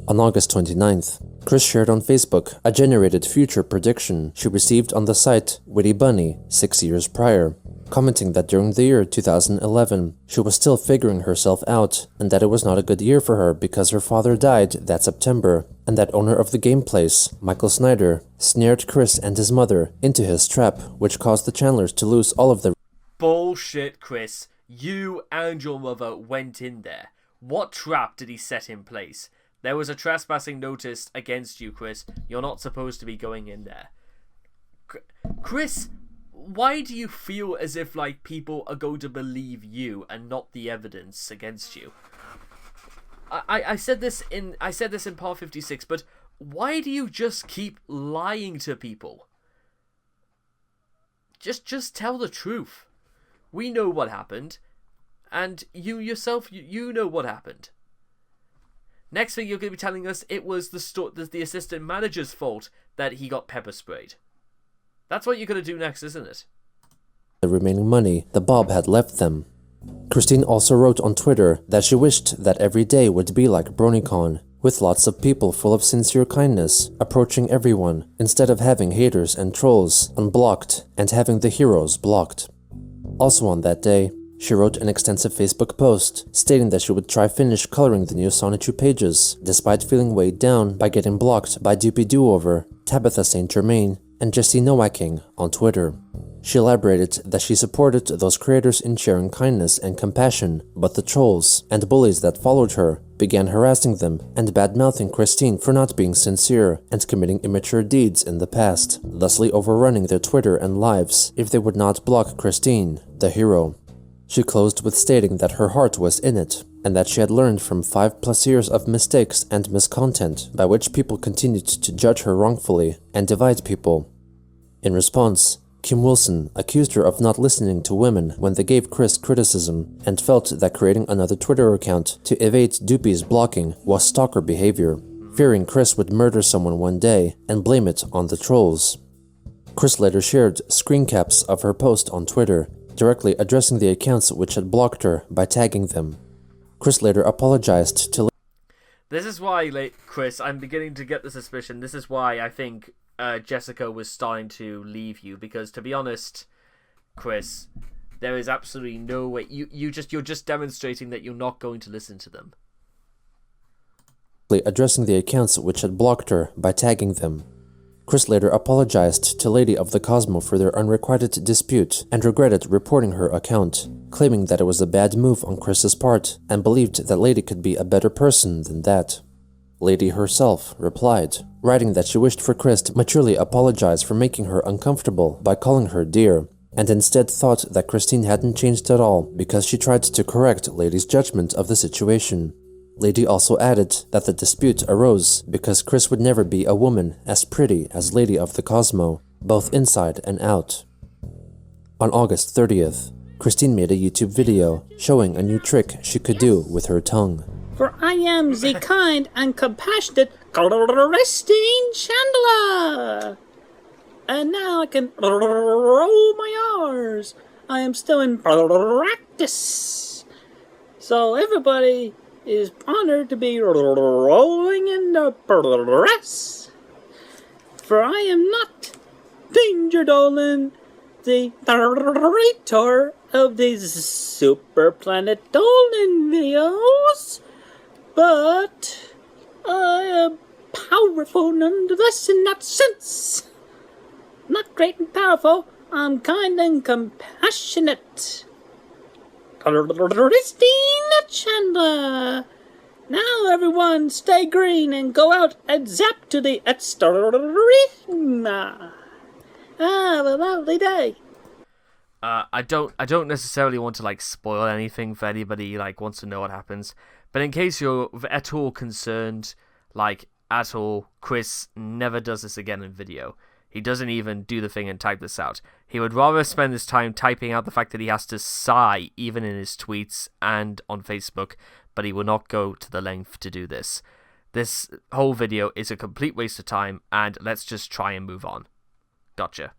On August 29th, Chris shared on Facebook a generated future prediction she received on the site Witty Bunny 6 years prior, commenting that during the year 2011, she was still figuring herself out and that it was not a good year for her because her father died that September, and that owner of the game place, Michael Snyder, snared Chris and his mother into his trap, which caused the Chandlers to lose all of their... Bullshit, Chris. You and your mother went in there. What trap did he set in place? There was a trespassing notice against you, Chris. You're not supposed to be going in there. Chris, why do you feel as if like people are going to believe you and not the evidence against you? I said this in part 56, but why do you just keep lying to people? Just tell the truth. We know what happened, and you yourself, you know what happened. Next thing you're going to be telling us it was the assistant manager's fault that he got pepper sprayed. That's what you're going to do next, isn't it? the remaining money the Bob had left them. Christine also wrote on Twitter that she wished that every day would be like BronyCon, with lots of people full of sincere kindness, approaching everyone, instead of having haters and trolls unblocked and having the heroes blocked. Also on that day, she wrote an extensive Facebook post stating that she would try finish coloring the new Sonichu pages, despite feeling weighed down by getting blocked by Doopy Doover, Tabitha St. Germain, and Jesse Nowaking on Twitter. She elaborated that she supported those creators in sharing kindness and compassion, but the trolls and bullies that followed her began harassing them and bad-mouthing Christine for not being sincere and committing immature deeds in the past, thusly overrunning their Twitter and lives if they would not block Christine, the hero. She closed with stating that her heart was in it, and that she had learned from 5+ years of mistakes and miscontent by which people continued to judge her wrongfully and divide people. In response, Kim Wilson accused her of not listening to women when they gave Chris criticism and felt that creating another Twitter account to evade Doopy's blocking was stalker behavior, fearing Chris would murder someone one day and blame it on the trolls. Chris later shared screen caps of her post on Twitter, directly addressing the accounts which had blocked her by tagging them. Chris later apologized to... This is why, Chris, I'm beginning to get the suspicion. This is why I think Jessica was starting to leave you, because to be honest, Chris, there is absolutely no way you're just demonstrating that you're not going to listen to them. Addressing the accounts which had blocked her by tagging them. Chris later apologized to Lady of the Cosmo for their unrequited dispute and regretted reporting her account, claiming that it was a bad move on Chris's part and believed that Lady could be a better person than that. Lady herself replied, writing that she wished for Chris to maturely apologize for making her uncomfortable by calling her dear, and instead thought that Christine hadn't changed at all because she tried to correct Lady's judgment of the situation. Lady also added that the dispute arose because Chris would never be a woman as pretty as Lady of the Cosmo, both inside and out. On August 30th, Christine made a YouTube video showing a new trick she could do with her tongue. For I am the kind and compassionate Christine Chandler. And now I can roll my R's. I am still in practice. So everybody is honored to be rolling in the press. For I am not Danger Dolan, the narrator of these Super Planet Dolan videos, but I am powerful nonetheless in that sense. Not great and powerful, I'm kind and compassionate. Christina Chandler. Now everyone stay green and go out and zap to the extrema. Have a lovely day. I don't necessarily want to spoil anything for anybody wants to know what happens, but in case you're at all concerned, at all, Chris never does this again in video. He doesn't even do the thing and type this out. He would rather spend his time typing out the fact that he has to sigh even in his tweets and on Facebook, but he will not go to the length to do this. This whole video is a complete waste of time, and let's just try and move on. Gotcha.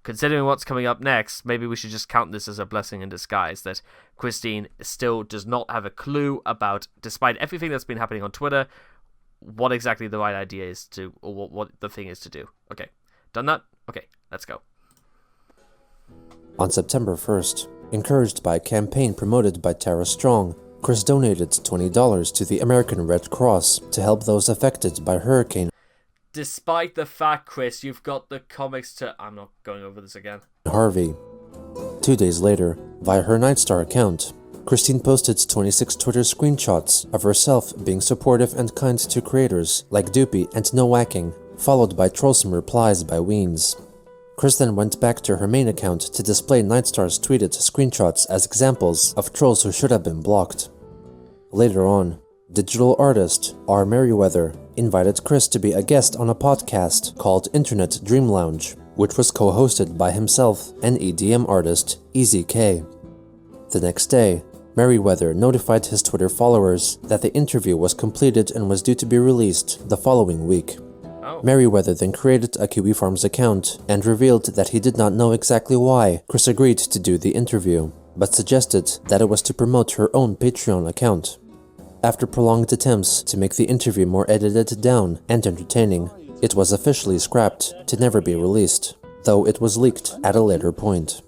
Considering what's coming up next, maybe we should just count this as a blessing in disguise that Christine still does not have a clue about, despite everything that's been happening on Twitter, what exactly the right idea is to, or what the thing is to do. Okay, done that? Okay, let's go. On September 1st, encouraged by a campaign promoted by Tara Strong, Chris donated $20 to the American Red Cross to help those affected by Hurricane Despite the fact, Chris, you've got the comics to... I'm not going over this again. Harvey. 2 days later, via her Nightstar account, Christine posted 26 Twitter screenshots of herself being supportive and kind to creators like Doopy and Nowaking, followed by trollsome replies by Weens. Chris then went back to her main account to display Nightstar's tweeted screenshots as examples of trolls who should have been blocked. Later on, digital artist R. Merriweather invited Chris to be a guest on a podcast called Internet Dream Lounge, which was co-hosted by himself and EDM artist EZK. The next day, Merriweather notified his Twitter followers that the interview was completed and was due to be released the following week. Oh. Merriweather then created a Kiwi Farms account and revealed that he did not know exactly why Chris agreed to do the interview, but suggested that it was to promote her own Patreon account. After prolonged attempts to make the interview more edited down and entertaining, it was officially scrapped to never be released, though it was leaked at a later point.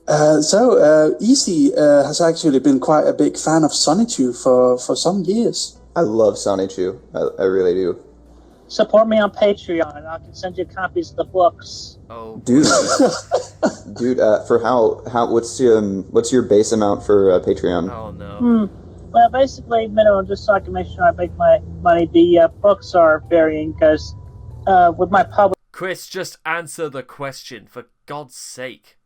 Easy has actually been quite a big fan of Sonichu for some years. I love Sonichu. I really do. Support me on Patreon. I can send you copies of the books. Oh, Dude, for what's your base amount for Patreon? oh no. Well, basically, minimum, just so I can make sure I make my money. The books are varying because with my Chris, just answer the question, for God's sake.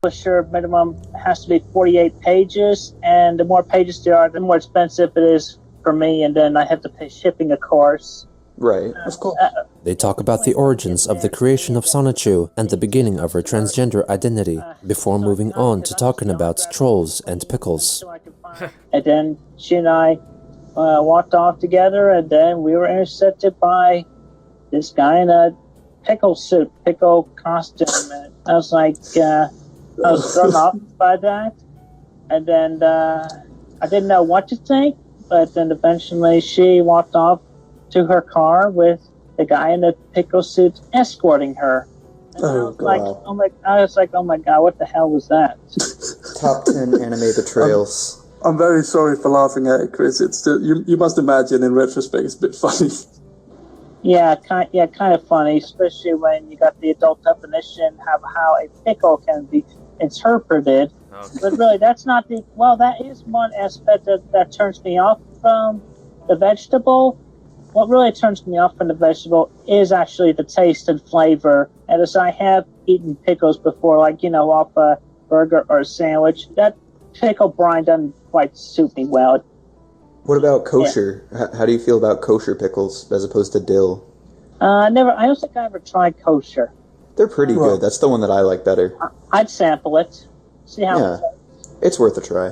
publisher, minimum has to be 48 pages, and the more pages there are, the more expensive it is for me, and then I have to pay shipping, of course. Right. Of course. They talk about the origins of the creation of Sonichu and the beginning of her transgender identity, before moving on to talking about trolls and pickles. And then she and I walked off together, and then we were intercepted by this guy in a pickle suit, pickle costume. And I was like, I was thrown off by that. And then I didn't know what to think, but then eventually she walked off to her car with the guy in the pickle suit escorting her. And I was like, oh my god, what the hell was that? Top 10 anime betrayals. I'm very sorry for laughing at it, Chris. It's still, you must imagine in retrospect it's a bit funny. Yeah, kind of funny, especially when you got the adult definition of how a pickle can be interpreted. Okay. But really, that's not the... Well, that is one aspect that turns me off from the vegetable. What really turns me off from the vegetable is actually the taste and flavor. And as I have eaten pickles before, like, off a burger or a sandwich, that pickle brine doesn't quite suit me well. What about kosher? How do you feel about kosher pickles as opposed to dill? I don't think I ever tried kosher. They're pretty good. That's the one that I like better. I'd sample it. See how Yeah, it's worth a try.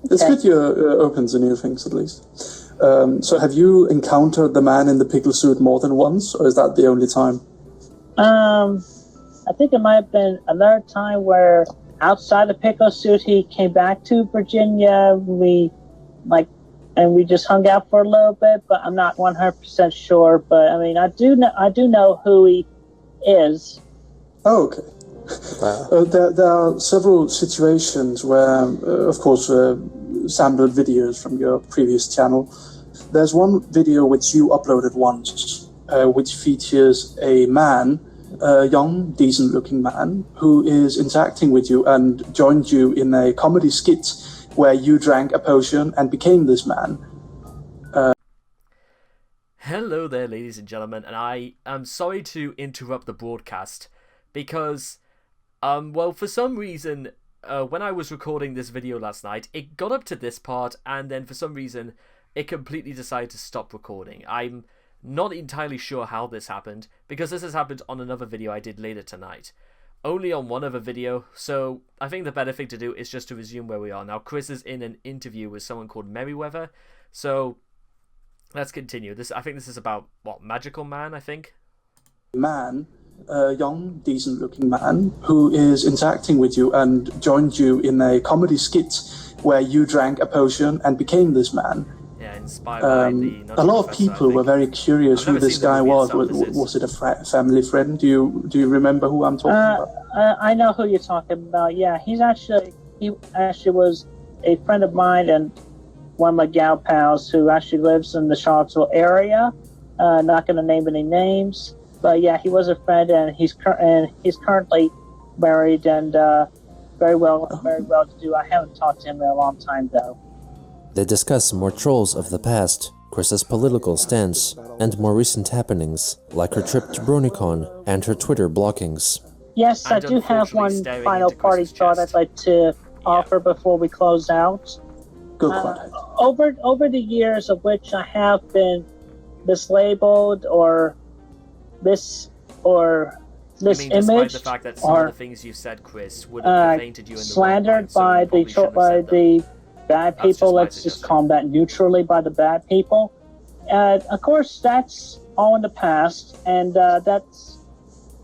It's good you're open to new things, at least. So have you encountered the man in the pickle suit more than once, or is that the only time? I think it might have been another time where outside the pickle suit he came back to Virginia. We just hung out for a little bit, but I'm not 100% sure. But I mean, I do know who he is. Oh, okay. Wow. There are several situations where, of course, sampled videos from your previous channel. There's one video which you uploaded once, which features a man, a young, decent-looking man, who is interacting with you and joined you in a comedy skit where you drank a potion and became this man. Hello there, ladies and gentlemen, and I am sorry to interrupt the broadcast because, for some reason, when I was recording this video last night, it got up to this part, and then for some reason, it completely decided to stop recording. I'm not entirely sure how this happened, because this has happened on another video I did later tonight. Only on one other video, so I think the better thing to do is just to resume where we are. Now, Chris is in an interview with someone called Merriweather, so let's continue. I think this is about, Magical Man, I think? Man, a young, decent-looking man, who is interacting with you and joined you in a comedy skit where you drank a potion and became this man. Yeah, inspired by the... A lot of people were very curious who this guy was. Was it a family friend? Do you remember who I'm talking about? I know who you're talking about. Yeah, he actually was a friend of mine and one of my gal pals who actually lives in the Charlottesville area. Not going to name any names, but yeah, he was a friend, and he's currently married and very well to do. I haven't talked to him in a long time though. They discuss more trolls of the past, Chris's political stance, and more recent happenings, like her trip to BronyCon and her Twitter blockings. Yes, I And do have one unfortunately final staring party into Chris's thought chest. I'd like to offer before we close out. Go for it. Over the years of which I have been mislabeled or Despite misimaged the fact that some of or the things you said, Chris, would have painted you in the slandered wrong by light, so you probably shouldn't have said them. the bad That's just people. my Let's just suggestion. call them that neutrally by the bad people. Of course, that's all in the past, and that's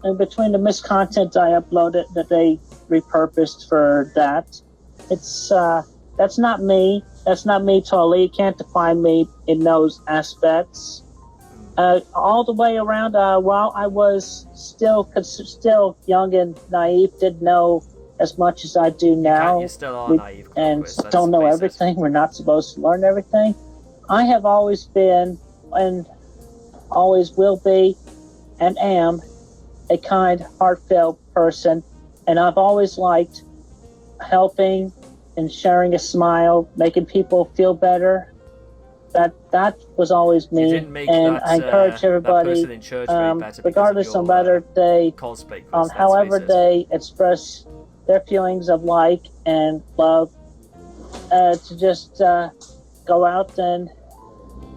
in between the miscontent I uploaded that they repurposed for that. It's that's not me. That's not me totally. You can't define me in those aspects. All the way around, while I was still young and naive, didn't know as much as I do now. You still are naive, and Chris. don't know everything. We're not supposed to learn everything. I have always been, and always will be, and am, a kind, heartfelt person. And I've always liked helping and sharing a smile, making people feel better. That was always me. You didn't make and that, I encourage everybody, that person in church very better regardless because of on your, whether they, cosplay, Chris. on Let's however face it. they express their feelings of like and love, to just go out and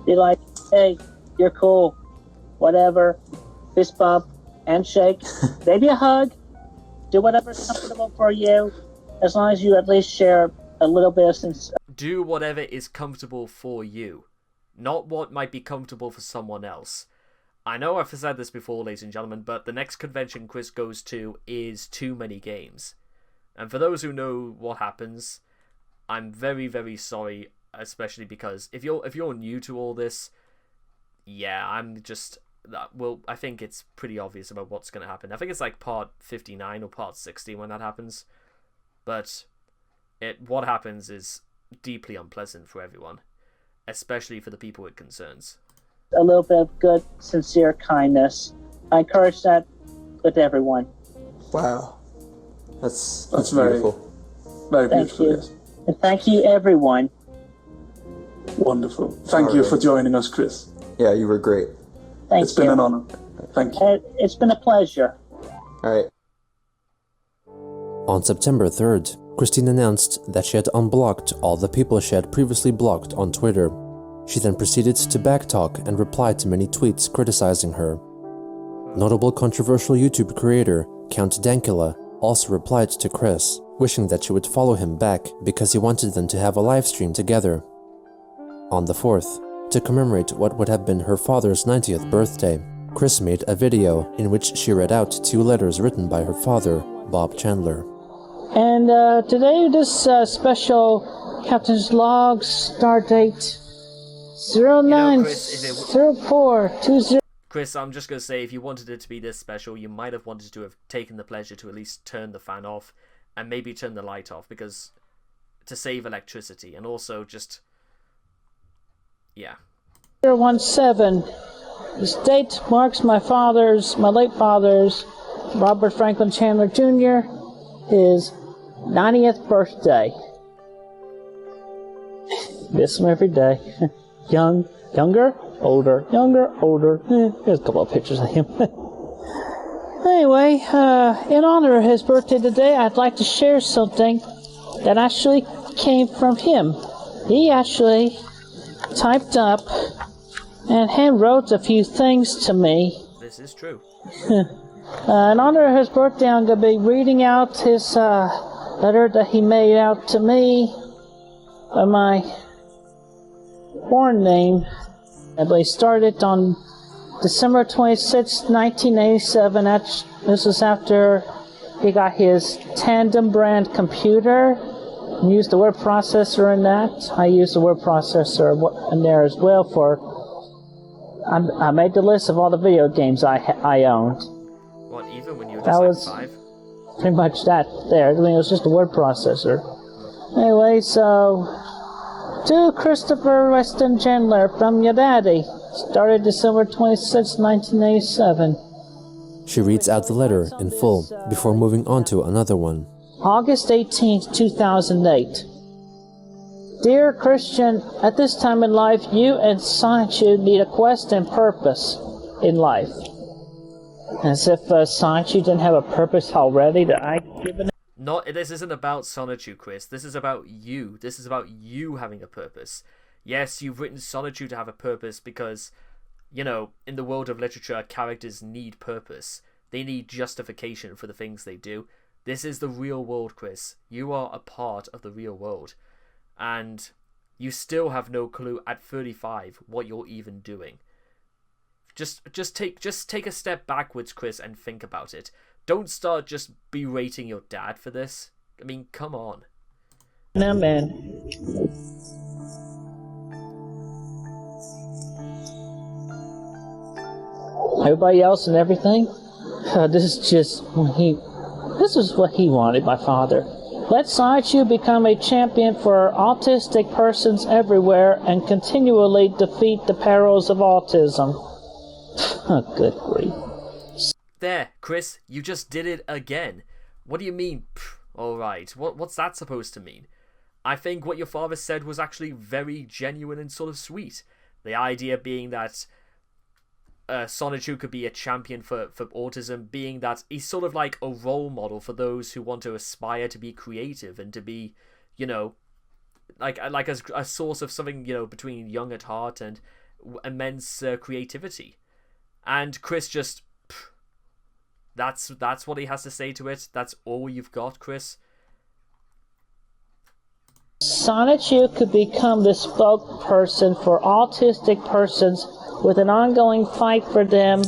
be like, hey, you're cool, whatever, fist bump, handshake, maybe a hug, do whatever's comfortable for you, as long as you at least share a little bit of sincerity. Do whatever is comfortable for you, not what might be comfortable for someone else. I know I've said this before, ladies and gentlemen, but the next convention Chris goes to is Too Many Games. And for those who know what happens, I'm very, very sorry, especially because if you're new to all this, yeah, I think it's pretty obvious about what's going to happen. I think it's like part 59 or part 60 when that happens. But what happens is deeply unpleasant for everyone, especially for the people it concerns. A little bit of good, sincere kindness. I encourage that with everyone. Wow. That's very beautiful. Very Thank beautiful, you. yes. And thank you, everyone. Wonderful. Thank you Alright. for joining us, Chris. Yeah, you were great. Thank It's you. been an honor. Thank you. It's been a pleasure. All right. On September 3rd, Christine announced that she had unblocked all the people she had previously blocked on Twitter. She then proceeded to backtalk and replied to many tweets criticizing her. Notable controversial YouTube creator Count Dankula also replied to Chris, wishing that she would follow him back because he wanted them to have a live stream together. On the 4th, to commemorate what would have been her father's 90th birthday, Chris made a video in which she read out 2 letters written by her father, Bob Chandler. And today, this special Captain's Log star date 090420. Chris, I'm just going to say, if you wanted it to be this special, you might have wanted to have taken the pleasure to at least turn the fan off and maybe turn the light off, because to save electricity, and also just, yeah. 017. This date marks my late father's, Robert Franklin Chandler Jr., his 90th birthday. Miss him every day. Younger, older. Here's a couple of pictures of him. Anyway, in honor of his birthday today, I'd like to share something that actually came from him. He actually typed up and hand wrote a few things to me. This is true. In honor of his birthday, I'm going to be reading out his letter that he made out to me by my porn name. And they started on December 26, 1987. This is after he got his Tandem brand computer and used the word processor in that. I used the word processor in there as well I made the list of all the video games I owned. What, even when you were That just was like 5? pretty much that there. I mean, it was just a word processor. Anyway, so to Christopher Weston Chandler from your daddy. Started December 26, 1987. She reads out the letter in full before moving on to another one. August 18, 2008. Dear Christian, at this time in life, you and Sonichu need a quest and purpose in life. As if Sonichu didn't have a purpose already that I'd given. This isn't about Sonichu, Chris. This is about you. This is about you having a purpose. Yes, you've written Sonichu to have a purpose because, you know, in the world of literature, characters need purpose. They need justification for the things they do. This is the real world, Chris. You are a part of the real world. And you still have no clue at 35 what you're even doing. Just take a step backwards, Chris, and think about it. Don't start just berating your dad for this. I mean, come on. No, man. Everybody else and everything? This is what he wanted, my father. Let Saichu become a champion for autistic persons everywhere and continually defeat the perils of autism. Oh, good grief. There, Chris, you just did it again. What do you mean? Alright, what's that supposed to mean? I think what your father said was actually very genuine and sort of sweet. The idea being that Sonichu could be a champion for autism, being that he's sort of like a role model for those who want to aspire to be creative and to be, you know, like a source of something, you know, between young at heart and immense creativity. And Chris just, that's what he has to say to it. That's all you've got, Chris. Sonichu could become the spokesperson for autistic persons with an ongoing fight for them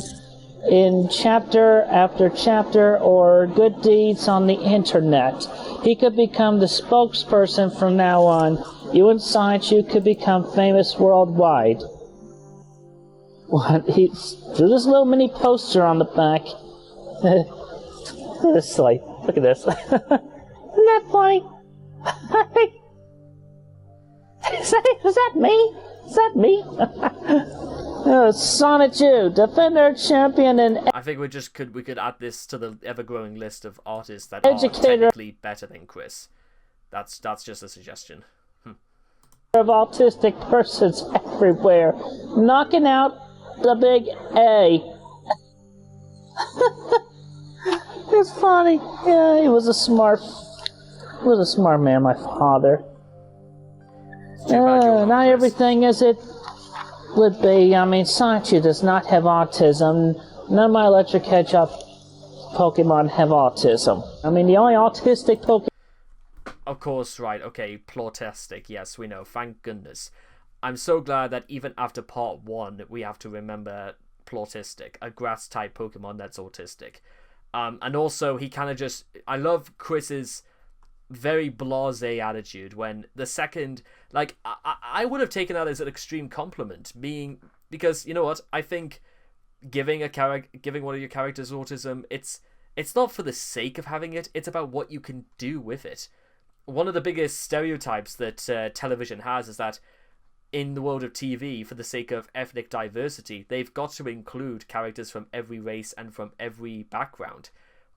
in chapter after chapter or good deeds on the internet. He could become the spokesperson from now on. You and Sonichu could become famous worldwide. What? He drew this little mini poster on the back. This is silly. Look at this. Isn't that funny? Is that me? Is that me? Sonichu, defender, champion, and I think we could add this to the ever-growing list of artists that are technically better than Chris. That's just a suggestion. Of autistic persons everywhere, knocking out the big A. It's funny. Yeah, he was a smart man, my father. Not everything as it would be. I mean, Sonichu does not have autism. None of my electric hedgehog Pokemon have autism. I mean, the only autistic Pokemon... Of course, right, okay, Plautistic, yes, we know, thank goodness. I'm so glad that even after part 1, we have to remember Plautistic, a grass-type Pokemon that's autistic. And also, he kind of just... I love Chris's very blasé attitude when the second... Like, I would have taken that as an extreme compliment, because, you know what, I think giving one of your characters autism, it's not for the sake of having it, it's about what you can do with it. One of the biggest stereotypes that television has is that in the world of TV, for the sake of ethnic diversity, they've got to include characters from every race and from every background.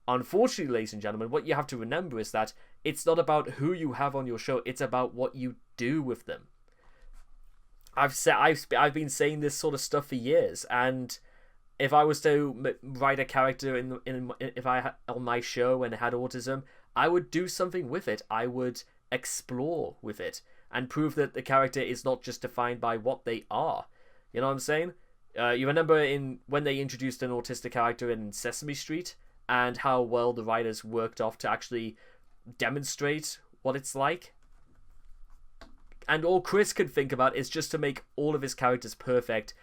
Unfortunately, ladies and gentlemen, what you have to remember is that it's not about who you have on your show, it's about what you do with them. I've been saying this sort of stuff for years, and if I was to write a character on my show and it had autism, I would do something with it. I would explore with it and prove that the character is not just defined by what they are. You know what I'm saying? You remember when they introduced an autistic character in Sesame Street, and how well the writers worked off to actually demonstrate what it's like? And all Chris could think about is just to make all of his characters perfect,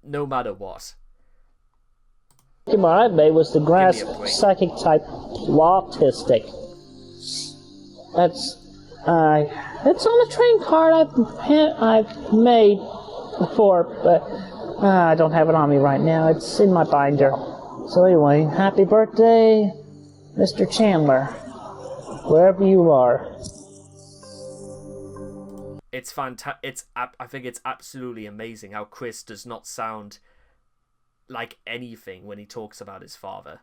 no matter what. The Pokemon I made was the grass psychic type Plautistic. It's on a train card I've made before, but I don't have it on me right now. It's in my binder. So anyway, happy birthday, Mr. Chandler, wherever you are. It's fantastic. I think it's absolutely amazing how Chris does not sound like anything when he talks about his father.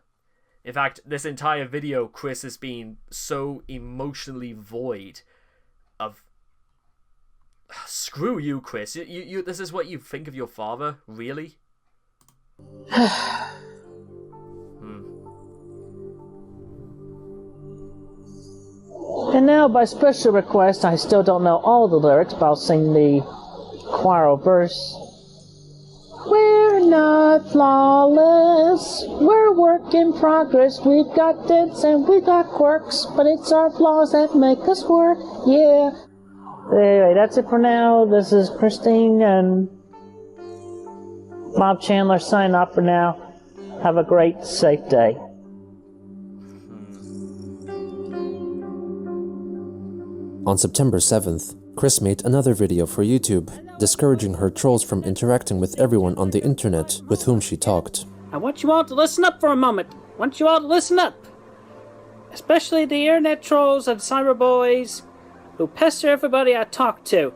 In fact, this entire video, Chris has been so emotionally void of... Screw you, Chris. You this is what you think of your father? Really? And now, by special request, I still don't know all the lyrics, but I'll sing the choral verse. We're not flawless, we're work in progress. We've got dents and we've got quirks, but it's our flaws that make us work, yeah. Anyway, that's it for now. This is Christine, and Bob Chandler signing off for now. Have a great, safe day. On September 7th, Chris made another video for YouTube, discouraging her trolls from interacting with everyone on the internet with whom she talked. I want you all to listen up for a moment. I want you all to listen up. Especially the internet trolls and cyberboys who pester everybody I talk to.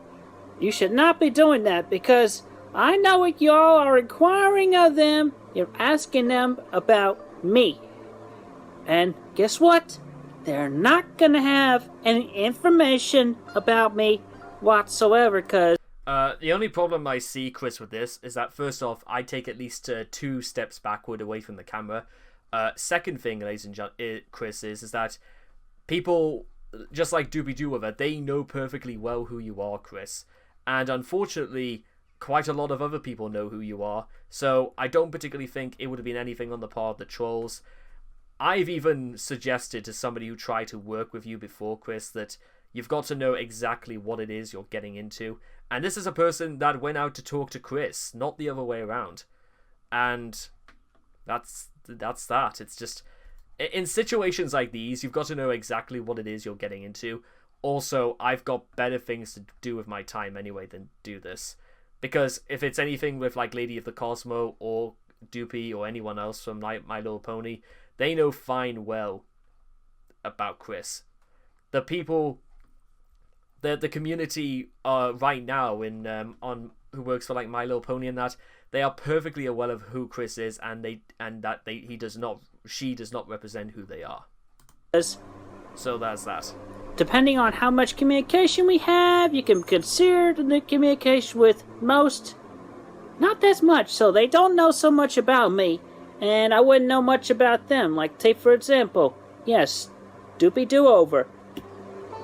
You should not be doing that because I know what y'all are inquiring of them. You're asking them about me. And guess what? They're not gonna have any information about me whatsoever because the only problem I see, Chris, with this is that first off, I take at least 2 steps backward away from the camera. Second thing, ladies and gentlemen, Chris, is that people, just like Doobie Doo, they know perfectly well who you are, Chris. And unfortunately, quite a lot of other people know who you are. So I don't particularly think it would have been anything on the part of the trolls. I've even suggested to somebody who tried to work with you before, Chris, that you've got to know exactly what it is you're getting into. And this is a person that went out to talk to Chris, not the other way around. And that's that. It's just, in situations like these, you've got to know exactly what it is you're getting into. Also, I've got better things to do with my time anyway than do this. Because if it's anything with like Lady of the Cosmo or Doopy or anyone else from My Little Pony, they know fine well about Chris. The people, the community right now in on who works for like My Little Pony and that, they are perfectly aware of who Chris is, and she does not represent who they are. So that's that. depending on how much communication we have, you can consider the communication with most not that much, so they don't know so much about me, and I wouldn't know much about them. Like, take for example, yes, Doopy Do-Over.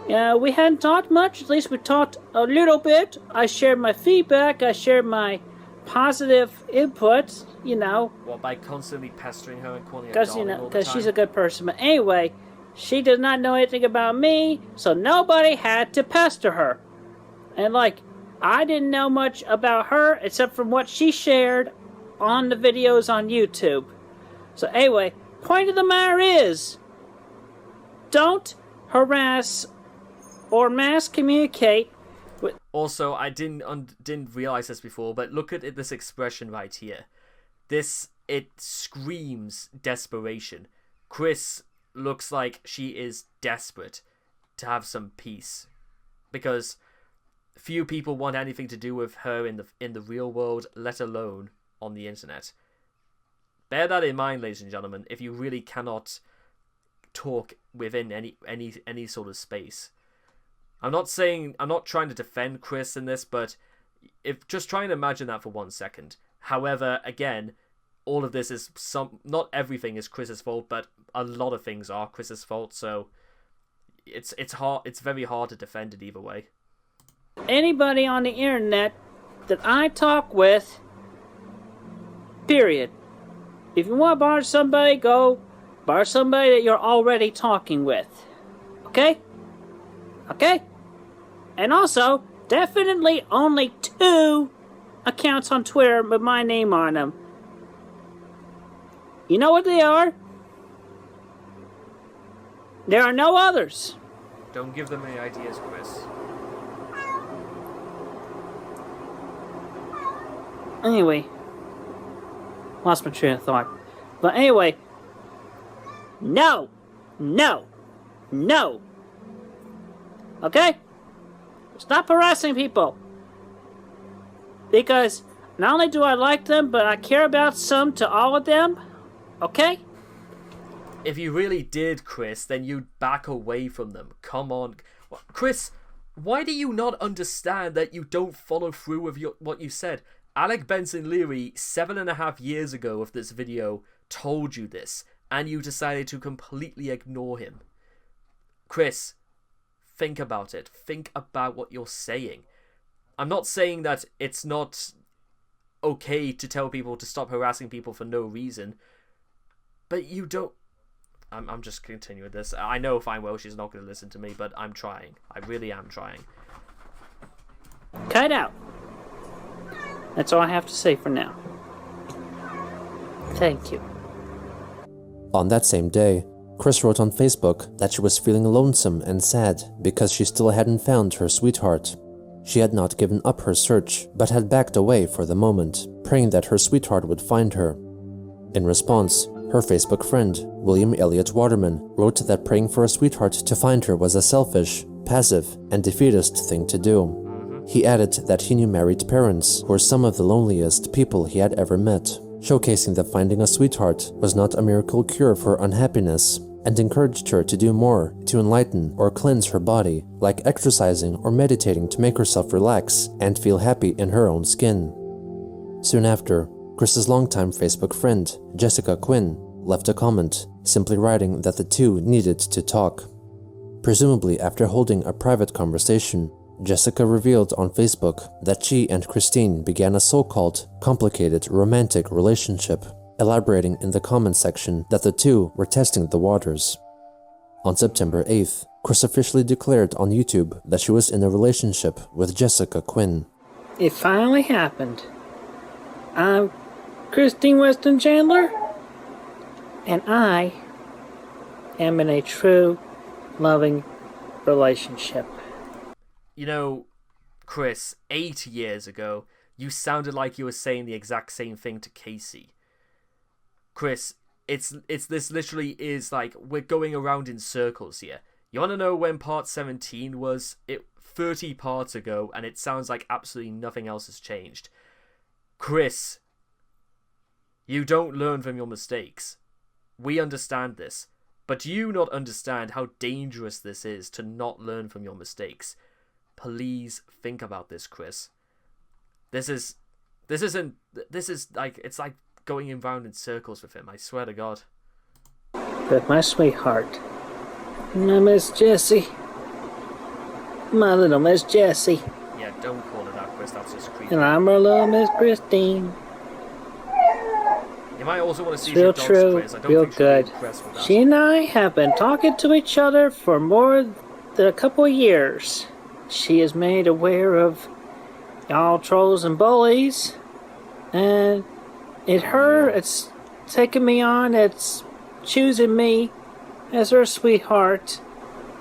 We hadn't talked much, at least we talked a little bit. I shared my feedback, I shared my positive input, Well, by constantly pestering her and calling her darling all the time? Because she's a good person. But anyway, she does not know anything about me, so nobody had to pester her. And I didn't know much about her except from what she shared on the videos on YouTube. So anyway, point of the matter is, don't harass or mass communicate with... Also, I didn't realize this before, but look at this expression right here. It screams desperation. Chris looks like she is desperate to have some peace, because few people want anything to do with her in the real world, let alone on the internet. Bear that in mind, ladies and gentlemen, if you really cannot talk within any sort of space. I'm not trying to defend Chris in this, but just try and imagine that for 1 second. However, again, all of this is not everything is Chris's fault, but a lot of things are Chris's fault, so it's very hard to defend it either way. Anybody on the internet that I talk with, period. If you want to borrow somebody, go borrow somebody that you're already talking with. Okay? Okay? And also, definitely only 2 accounts on Twitter with my name on them. You know what they are? There are no others. Don't give them any ideas, Chris. Anyway, lost my train of thought. But anyway, no. Okay? Stop harassing people. Because not only do I like them, but I care about some to all of them. Okay? If you really did, Chris, then you'd back away from them. Come on. Chris, why do you not understand that you don't follow through with what you said? Alec Benson Leary, 7.5 years ago of this video, told you this, and you decided to completely ignore him. Chris, think about it. Think about what you're saying. I'm not saying that it's not okay to tell people to stop harassing people for no reason, but you don't... I'm just continuing this. I know fine well she's not going to listen to me, but I'm trying. I really am trying. Cut out. That's all I have to say for now. Thank you. On that same day, Chris wrote on Facebook that she was feeling lonesome and sad because she still hadn't found her sweetheart. She had not given up her search, but had backed away for the moment, praying that her sweetheart would find her. In response, her Facebook friend, William Elliott Waterman, wrote that praying for a sweetheart to find her was a selfish, passive, and defeatist thing to do. He added that he knew married parents who were some of the loneliest people he had ever met, showcasing that finding a sweetheart was not a miracle cure for unhappiness, and encouraged her to do more to enlighten or cleanse her body, like exercising or meditating to make herself relax and feel happy in her own skin. Soon after, Chris's longtime Facebook friend, Jessica Quinn, left a comment, simply writing that the two needed to talk. Presumably after holding a private conversation, Jessica revealed on Facebook that she and Christine began a so-called complicated romantic relationship, elaborating in the comment section that the two were testing the waters. On September 8th, Chris officially declared on YouTube that she was in a relationship with Jessica Quinn. It finally happened. I'm Christine Weston Chandler, and I am in a true, loving relationship. You know, Chris, 8 years ago, you sounded like you were saying the exact same thing to Casey. Chris, this literally is like we're going around in circles here. You want to know when part 17 was? 30 parts ago, and it sounds like absolutely nothing else has changed. Chris, you don't learn from your mistakes. We understand this, but do you not understand how dangerous this is to not learn from your mistakes? Please think about this, Chris. This is like, it's like going around in circles with him, I swear to God. But my sweetheart, my Miss Jessie, my little Miss Jessie, Yeah, don't call her that, Chris, that's just creepy. and I'm her little Miss Christine. You might also want to see Real your dogs, true, Chris. I don't real think she'll good. be impressed with that. She and I have been talking to each other for more than a couple of years. She is made aware of y'all trolls and bullies, and it's taking me on, it's choosing me as her sweetheart.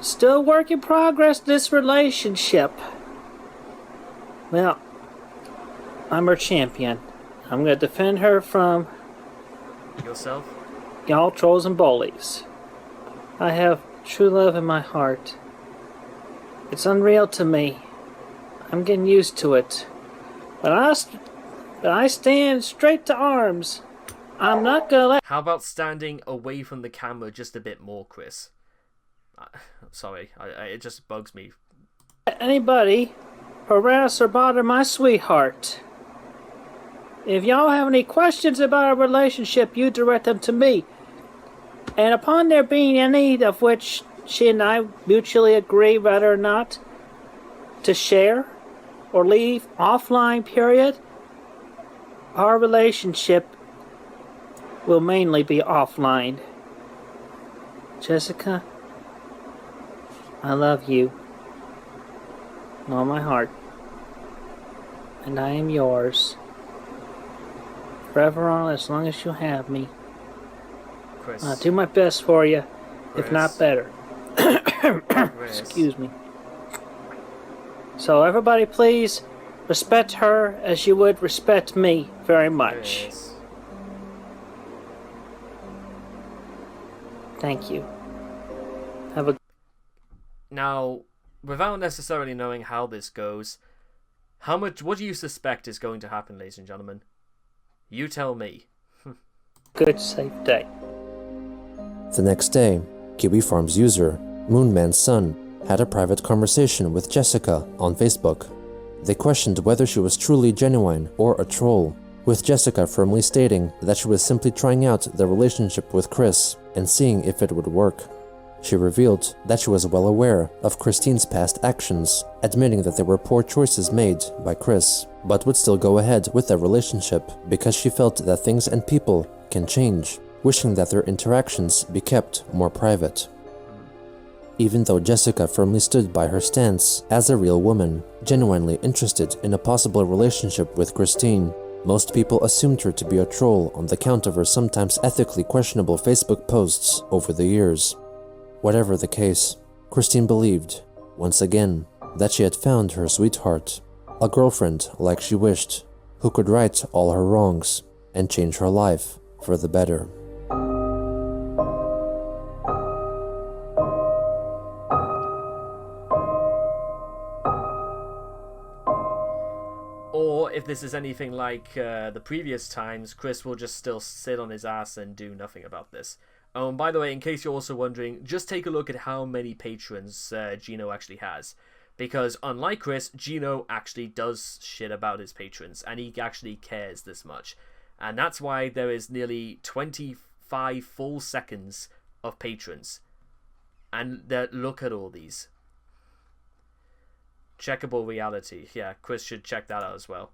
Still work in progress, this relationship. Well, I'm her champion. I'm gonna defend her from Yourself? y'all trolls and bullies. I have true love in my heart. It's unreal to me. I'm getting used to it. But I stand straight to arms. I'm not gonna let How about standing away from the camera just a bit more, Chris? Sorry, it just bugs me. anybody harass or bother my sweetheart. If y'all have any questions about our relationship, you direct them to me. And upon there being any of which she and I mutually agree whether or not to share or leave offline, period, our relationship will mainly be offline. Jessica, I love you with all my heart, and I am yours forever on, as long as you have me. Chris. I'll do my best for you, if not Chris. better. Chris. Excuse me. So everybody please respect her as you would respect me very much. Chris. Thank you. Have a Now, without necessarily knowing how this goes, what do you suspect is going to happen, ladies and gentlemen? You tell me. good, safe day. The next day, Kiwi Farms user, Moonman's son, had a private conversation with Jessica on Facebook. They questioned whether she was truly genuine or a troll, with Jessica firmly stating that she was simply trying out the relationship with Chris and seeing if it would work. She revealed that she was well aware of Christine's past actions, admitting that there were poor choices made by Chris, but would still go ahead with their relationship because she felt that things and people can change, wishing that their interactions be kept more private. Even though Jessica firmly stood by her stance as a real woman, genuinely interested in a possible relationship with Christine, Most people assumed her to be a troll on the count of her sometimes ethically questionable Facebook posts over the years. Whatever the case, Christine believed, once again, that she had found her sweetheart, a girlfriend like she wished, who could right all her wrongs and change her life for the better. Or if this is anything like the previous times, Chris will just still sit on his ass and do nothing about this. Oh, and by the way, in case you're also wondering, just take a look at how many patrons Gino actually has. Because unlike Chris, Gino actually does shit about his patrons, and he actually cares this much. And that's why there is nearly 25 full seconds of patrons. And look at all these. Checkable reality. Yeah, Chris should check that out as well.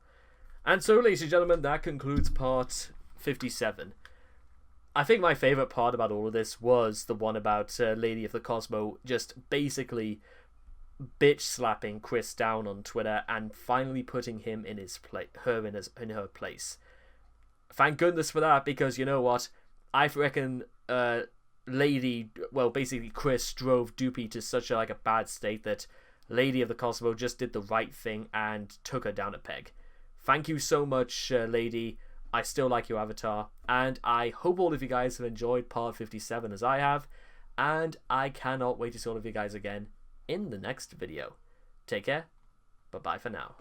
And so, ladies and gentlemen, that concludes part 57. I think my favourite part about all of this was the one about Lady of the Cosmo just basically bitch slapping Chris down on Twitter and finally putting him in his in her place. Thank goodness for that, because you know what? I reckon basically Chris drove Doopy to such a bad state that Lady of the Cosmo just did the right thing and took her down a peg. Thank you so much, Lady. I still like your avatar, and I hope all of you guys have enjoyed part 57 as I have, and I cannot wait to see all of you guys again in the next video. Take care. Bye-bye for now.